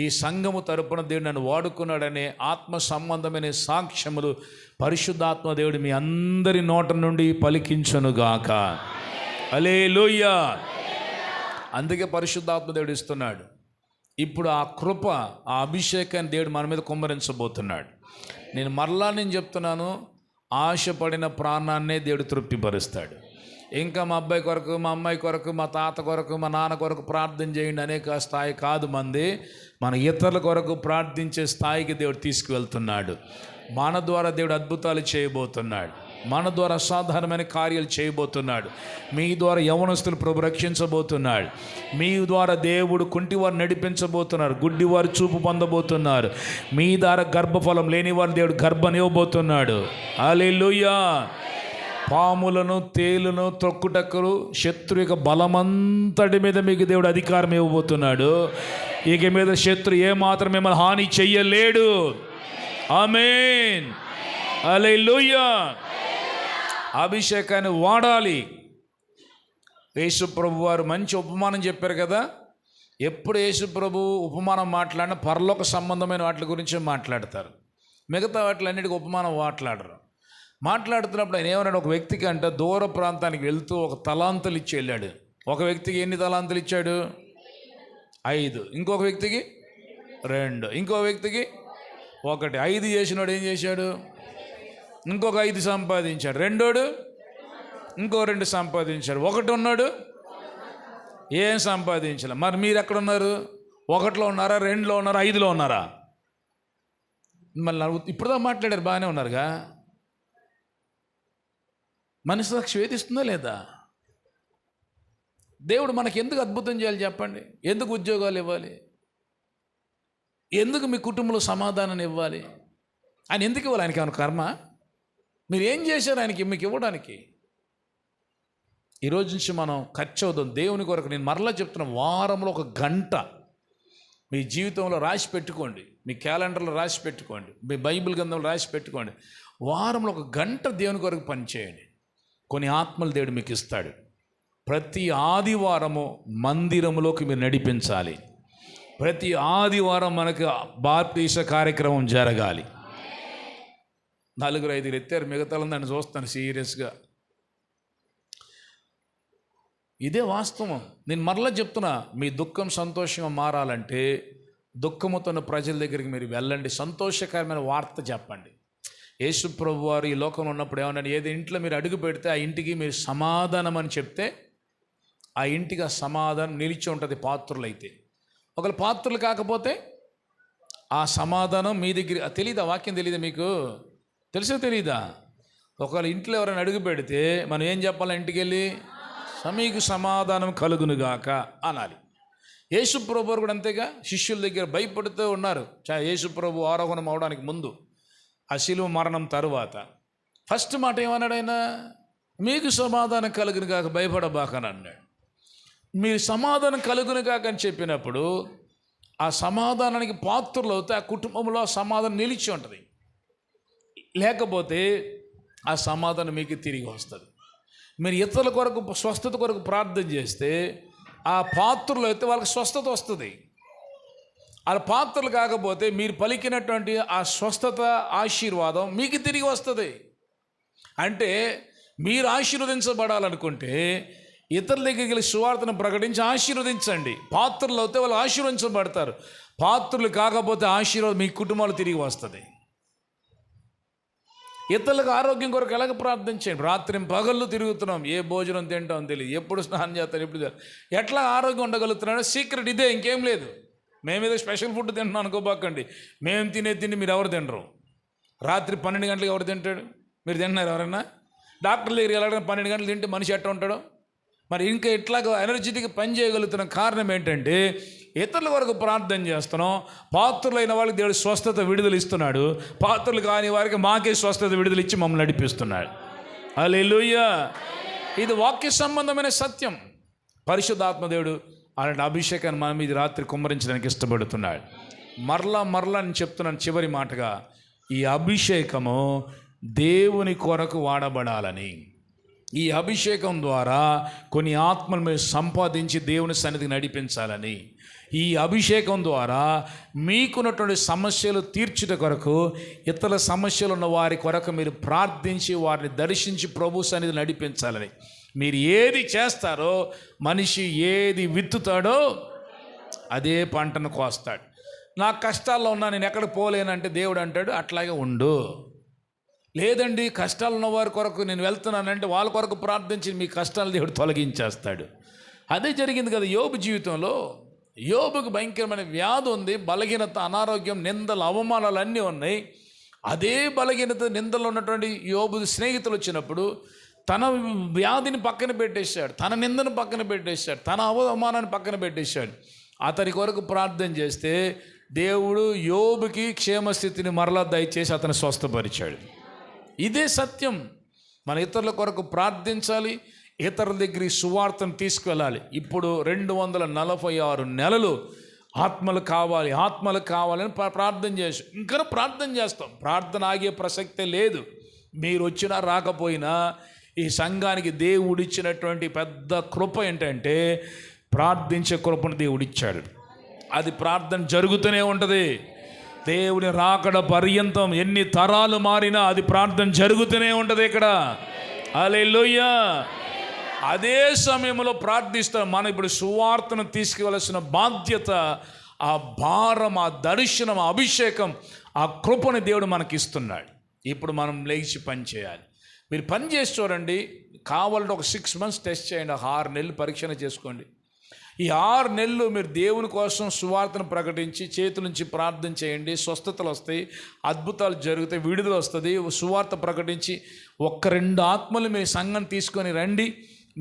ఈ సంఘము తరపున దేవుడు నన్ను వాడుకున్నాడనే ఆత్మ సంబంధమైన సాక్ష్యములు పరిశుద్ధాత్మ దేవుడు మీ అందరి నోట నుండి పలికించునుగాక. హల్లెలూయా. అందుకే పరిశుద్ధాత్మ దేవుడు ఇస్తున్నాడు. ఇప్పుడు ఆ కృప, ఆ అభిషేకాన్ని దేవుడు మన మీద కుమ్మరించబోతున్నాడు. నేను చెప్తున్నాను, ఆశపడిన ప్రాణాన్నే దేవుడు తృప్తిపరుస్తాడు. ఇంకా మా అబ్బాయి కొరకు, మా అమ్మాయి కొరకు, మా తాత కొరకు, మా నాన్న కొరకు ప్రార్థన చేయండి అనేక స్థాయి కాదు మంది, మన ఇతరుల కొరకు ప్రార్థించే స్థాయికి దేవుడు తీసుకువెళ్తున్నాడు. మన ద్వారా దేవుడు అద్భుతాలు చేయబోతున్నాడు, మన ద్వారా అసాధారణమైన కార్యాలు చేయబోతున్నాడు, మీ ద్వారా యవనస్తులు ప్రభు రక్షించబోతున్నాడు, మీ ద్వారా దేవుడు కుంటివారు నడిపించబోతున్నారు, గుడ్డివారు చూపు పొందబోతున్నారు, మీ ద్వారా గర్భఫలం లేనివారు దేవుడు గర్భనివ్వబోతున్నాడు. హల్లెలూయా. పాములను తేలును తొక్కుటక్కరు శత్రు యొక్క బలమంతటి మీద మీకు దేవుడు అధికారం ఇవ్వబోతున్నాడు. ఇక మీద శత్రు ఏమాత్రం మిమ్మల్ని హాని చెయ్యలేడు. ఆమేన్. హల్లెలూయా. అభిషేకాన్ని వాడాలి. యేసు ప్రభు వారు మంచి ఉపమానం చెప్పారు కదా, ఎప్పుడు యేసు ప్రభు ఉపమానం మాట్లాడినా పరలోక సంబంధమైన వాటి గురించి మాట్లాడతారు, మిగతా వాటిలన్నిటికీ ఉపమానం మాట్లాడుతున్నప్పుడు ఆయన ఏమన్నాడు, ఒక వ్యక్తికి అంటే దూర ప్రాంతానికి వెళ్తూ ఒక తలాంతులు ఇచ్చి వెళ్ళాడు. ఒక వ్యక్తికి ఎన్ని తలాంతులు ఇచ్చాడు? 5. ఇంకొక వ్యక్తికి 2, ఇంకో వ్యక్తికి ఒకటి. 5 చేసినోడు ఏం చేశాడు? ఇంకొక 5 సంపాదించాడు. రెండోడు ఇంకో 2 సంపాదించాడు. ఒకటి ఉన్నాడు ఏం సంపాదించలే. మరి మీరు ఎక్కడ ఉన్నారు? 1లో ఉన్నారా, 2లో ఉన్నారా, 5లో ఉన్నారా? మళ్ళీ ఇప్పుడుదా మాట్లాడారు, బాగానే ఉన్నారుగా. మనసు శ్వేతిస్తుందా లేదా? దేవుడు మనకి ఎందుకు అద్భుతం చేయాలి చెప్పండి? ఎందుకు ఉద్యోగాలు ఇవ్వాలి? ఎందుకు మీ కుటుంబంలో సమాధానాన్ని ఇవ్వాలి? ఆయన ఎందుకు ఇవ్వాలి? ఆయనకి ఏమైనా కర్మ? మీరు ఏం చేశారు ఆయనకి మీకు ఇవ్వడానికి? ఈరోజు నుంచి మనం ఖర్చు అవుదాం దేవుని కొరకు. నేను మరలా చెప్తున్నా, వారంలో 1 గంట మీ జీవితంలో రాసి పెట్టుకోండి, మీ క్యాలెండర్లో రాసి పెట్టుకోండి, మీ బైబిల్ గ్రంథంలో రాసి పెట్టుకోండి. వారంలో 1 గంట దేవుని కొరకు పనిచేయండి. కొన్ని ఆత్మలు దేవుడు మీకు ఇస్తాడు. ప్రతి ఆదివారము మందిరంలోకి మీరు నడిపించాలి. ప్రతి ఆదివారం మనకు బాప్తీస కార్యక్రమం జరగాలి. 4-5 ఎత్తారు, మిగతా దాన్ని చూస్తాను సీరియస్గా. ఇదే వాస్తవం. నేను మరలా చెప్తున్నా, మీ దుఃఖం సంతోషంగా మారాలంటే దుఃఖముతో ప్రజల దగ్గరికి మీరు వెళ్ళండి, సంతోషకరమైన వార్త చెప్పండి. యేసు ప్రభు వారు ఈ లోకంలో ఉన్నప్పుడు ఏమన్నా, ఏది ఇంట్లో మీరు అడుగు పెడితే ఆ ఇంటికి మీరు సమాధానం అని చెప్తే ఆ ఇంటికి ఆ సమాధానం నిలిచి ఉంటుంది పాత్రలు అయితే. ఒకవేళ పాత్రలు కాకపోతే ఆ సమాధానం మీ దగ్గర తెలీదా? వాక్యం తెలీదా మీకు? తెలుసో తెలీదా? ఒకవేళ ఇంట్లో ఎవరైనా అడుగు పెడితే మనం ఏం చెప్పాలి? ఇంటికి వెళ్ళి మీకు సమాధానం కలుగునుగాక అనాలి. యేసు ప్రభు కూడా అంతేగా. శిష్యుల దగ్గర భయపడుతూ ఉన్నారు. యేసు ప్రభు ఆరోహణం అవడానికి ముందు, ఆ శిలువ మరణం తరువాత ఫస్ట్ మాట ఏమన్నాడు ఆయన? మీకు సమాధానం కలుగునుగాక, భయపడబాకని అన్నాడు. మీరు సమాధానం కలుగునుగాక అని చెప్పినప్పుడు ఆ సమాధానానికి పాత్రలు అవుతే ఆ కుటుంబంలో ఆ సమాధానం నిలిచి ఉంటుంది. లేకపోతే ఆ సమాధానం మీకు తిరిగి వస్తుంది. మీరు ఇతరుల కొరకు స్వస్థత కొరకు ప్రార్థన చేస్తే ఆ పాత్రలు అయితే వాళ్ళకి స్వస్థత వస్తుంది. ఆ పాత్రలు కాకపోతే మీరు పలికినటువంటి ఆ స్వస్థత ఆశీర్వాదం మీకు తిరిగి వస్తుంది. అంటే మీరు ఆశీర్వదించబడాలనుకుంటే ఇతరుల దగ్గరికి వెళ్ళి సువార్తను ప్రకటించి ఆశీర్వదించండి. పాత్రలు అయితే వాళ్ళు ఆశీర్వదించబడతారు. పాత్రలు కాకపోతే ఆశీర్వాదం మీ కుటుంబాలు తిరిగి వస్తుంది. ఇతరులకు ఆరోగ్యం కొరకు ఎలాగ ప్రార్థించండి. రాత్రి పగళ్ళు తిరుగుతున్నాం, ఏ భోజనం తింటాం తెలియదు, ఎప్పుడు స్నానం చేస్తాను, ఎప్పుడు ఎట్లా ఆరోగ్యం ఉండగలుగుతున్నాడో సీక్రెట్ ఇదే, ఇంకేం లేదు. మేమేదో స్పెషల్ ఫుడ్ తింటున్నాం అనుకోబాకండి. మేము తిండి మీరు ఎవరు తినరు. రాత్రి 12 గంటలకు ఎవరు తింటాడు? మీరు తింటున్నారు ఎవరైనా? డాక్టర్ దగ్గరికి వెళ్ళడం 12 గంటలు తింటే మనిషి ఎట్లా ఉంటాడో. మరి ఇంకా ఇట్లాగ ఎనర్జెటిక్గా పని చేయగలుగుతున్న కారణం ఏంటంటే ఇతరుల వరకు ప్రార్థన చేస్తున్నాం. పాత్రులైన వాళ్ళకి దేవుడు స్వస్థత విడుదల ఇస్తున్నాడు. పాత్రలు కాని వారికి మాకే స్వస్థత విడుదల ఇచ్చి మమ్మల్ని నడిపిస్తున్నాడు. హల్లెలూయా. ఇది వాక్య సంబంధమైన సత్యం. పరిశుద్ధాత్మ దేవుడు అలాంటి అభిషేకాన్ని మన మీద రాత్రి కుమ్మరించడానికి ఇష్టపడుతున్నాడు. మరలా నేను చెప్తున్నాను చివరి మాటగా, ఈ అభిషేకము దేవుని కొరకు వాడబడాలని, ఈ అభిషేకం ద్వారా కొన్ని ఆత్మలు మీరు సంపాదించి దేవుని సన్నిధికి నడిపించాలని, ఈ అభిషేకం ద్వారా మీకున్నటువంటి సమస్యలు తీర్చుట కొరకు, ఇతర సమస్యలు ఉన్న వారి కొరకు మీరు ప్రార్థించి వారిని దర్శించి ప్రభు సన్నిధి నడిపించాలని. మీరు ఏది చేస్తారో, మనిషి ఏది విత్తుతాడో అదే పంటను కోస్తాడు. నా కష్టాల్లో ఉన్నా నేను ఎక్కడికి పోలేనంటే దేవుడు అంటాడు అట్లాగే ఉండు. లేదండి కష్టాలు ఉన్న వారి కొరకు నేను వెళ్తున్నానంటే వాళ్ళ కొరకు ప్రార్థించి మీ కష్టాలు దేవుడు తొలగించేస్తాడు. అదే జరిగింది కదా యోబు జీవితంలో. యోబుకు భయంకరమైన వ్యాధి ఉంది, బలహీనత, అనారోగ్యం, నిందలు, అవమానాలు అన్నీ ఉన్నాయి. అదే బలహీనత, నిందలు ఉన్నటువంటి యోబు స్నేహితులు వచ్చినప్పుడు తన వ్యాధిని పక్కన పెట్టేశాడు, తన నిందను పక్కన పెట్టేశాడు, తన అవమానాన్ని పక్కన పెట్టేశాడు. అతని కొరకు ప్రార్థన చేస్తే దేవుడు యోబుకి క్షేమస్థితిని మరలా దయచేసి అతను స్వస్థపరిచాడు. ఇదే సత్యం. మన ఇతరుల కొరకు ప్రార్థించాలి, ఇతరుల దగ్గరికి సువార్తను తీసుకువెళ్ళాలి. ఇప్పుడు 246 నెలలు ఆత్మలు కావాలని ప్రార్థన చేసి ఇంకా ప్రార్థన చేస్తాం. ప్రార్థన ఆగే ప్రసక్తే లేదు. మీరు వచ్చినా రాకపోయినా ఈ సంఘానికి దేవుడిచ్చినటువంటి పెద్ద కృప ఏంటంటే ప్రార్థించే కృపను దేవుడిచ్చాడు. అది ప్రార్థన జరుగుతూనే ఉంటుంది. దేవుని రాకడ పర్యంతం ఎన్ని తరాలు మారినా అది ప్రార్థన జరుగుతూనే ఉంటుంది ఇక్కడ. హల్లెలూయా. అదే సమయంలో ప్రార్థిస్తాం. మనం ఇప్పుడు సువార్తను తీసుకువలసిన బాధ్యత ఆ భారం, ఆ దర్శనం, ఆ అభిషేకం, ఆ కృపని దేవుడు మనకిస్తున్నాడు. ఇప్పుడు మనం లేచి పని చేయాలి. మీరు పని చేసి చూడండి. కావాలంటే ఒక 6 months టెస్ట్ చేయండి. 6 నెలలు పరీక్షణ చేసుకోండి. ఈ 6 నెలలు మీరు దేవుని కోసం సువార్తను ప్రకటించి చేతుల నుంచి ప్రార్థన చేయండి. స్వస్థతలు వస్తాయి, అద్భుతాలు జరుగుతాయి, విడుదల వస్తుంది. సువార్త ప్రకటించి 1-2 ఆత్మలు మీ సంఘం తీసుకొని రండి.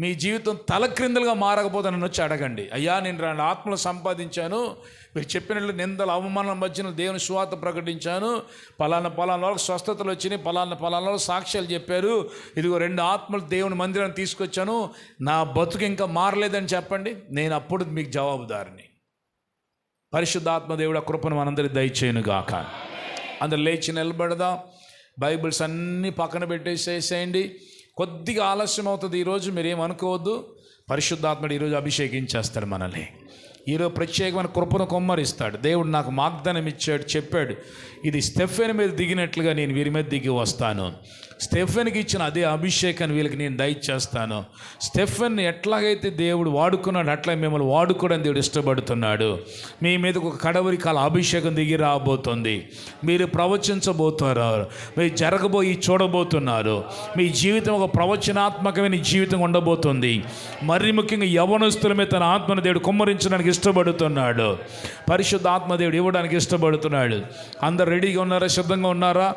మీ జీవితం తలక్రిందులుగా మారకపోతే నన్ను వచ్చి అడగండి. అయ్యా, నేను 2 ఆత్మలు సంపాదించాను, మీరు చెప్పినట్లు నిందల అవమానాల మధ్యన దేవుని సువార్త ప్రకటించాను, పలానా వాళ్ళకి స్వస్థతలు వచ్చినాయి, పలానా వాళ్ళకి సాక్ష్యాలు చెప్పారు, ఇదిగో 2 ఆత్మలు దేవుని మందిరాన్ని తీసుకొచ్చాను, నా బతుకు ఇంకా మారలేదని చెప్పండి. నేను అప్పుడు మీకు జవాబుదారిని. పరిశుద్ధాత్మ దేవుడు ఆ కృపను మనందరికీ దయచేయును గాక. అందరు లేచి నిలబడదాం. బైబిల్స్ అన్నీ పక్కన పెట్టేసేసేయండి. కొద్దిగా ఆలస్యం అవుతుంది ఈరోజు, మీరేమనుకోవద్దు. పరిశుద్ధాత్ముడు ఈరోజు అభిషేకించేస్తాడు మనల్ని. ఈరోజు ప్రత్యేకమైన కృపను కొమ్మరిస్తాడు. దేవుడు నాకు వాగ్దానం ఇచ్చాడు, చెప్పాడు, ఇది స్టెఫెన్ మీద దిగినట్లుగా నేను వీరి మీద దిగి వస్తాను. స్టెఫెన్కి ఇచ్చిన అదే అభిషేకాన్ని వీళ్ళకి నేను దయచేస్తాను. స్టెఫెన్ని ఎట్లాగైతే దేవుడు వాడుకున్నాడు, అట్లా మిమ్మల్ని వాడుకోవడం దేవుడు ఇష్టపడుతున్నాడు. మీ మీదకు ఒక కడవరి కాల అభిషేకం దిగి రాబోతుంది. మీరు ప్రవచించబోతున్నారు, మీరు జరగబోయి చూడబోతున్నారు. మీ జీవితం ఒక ప్రవచనాత్మకమైన జీవితం ఉండబోతుంది. మరీ ముఖ్యంగా యవనస్తుల మీద తన ఆత్మను దేవుడు కుమ్మరించడానికి ఇష్టపడుతున్నాడు. పరిశుద్ధ ఆత్మ దేవుడు ఇవ్వడానికి ఇష్టపడుతున్నాడు. అందరు రెడీగా ఉన్నారా? సిద్ధంగా ఉన్నారా?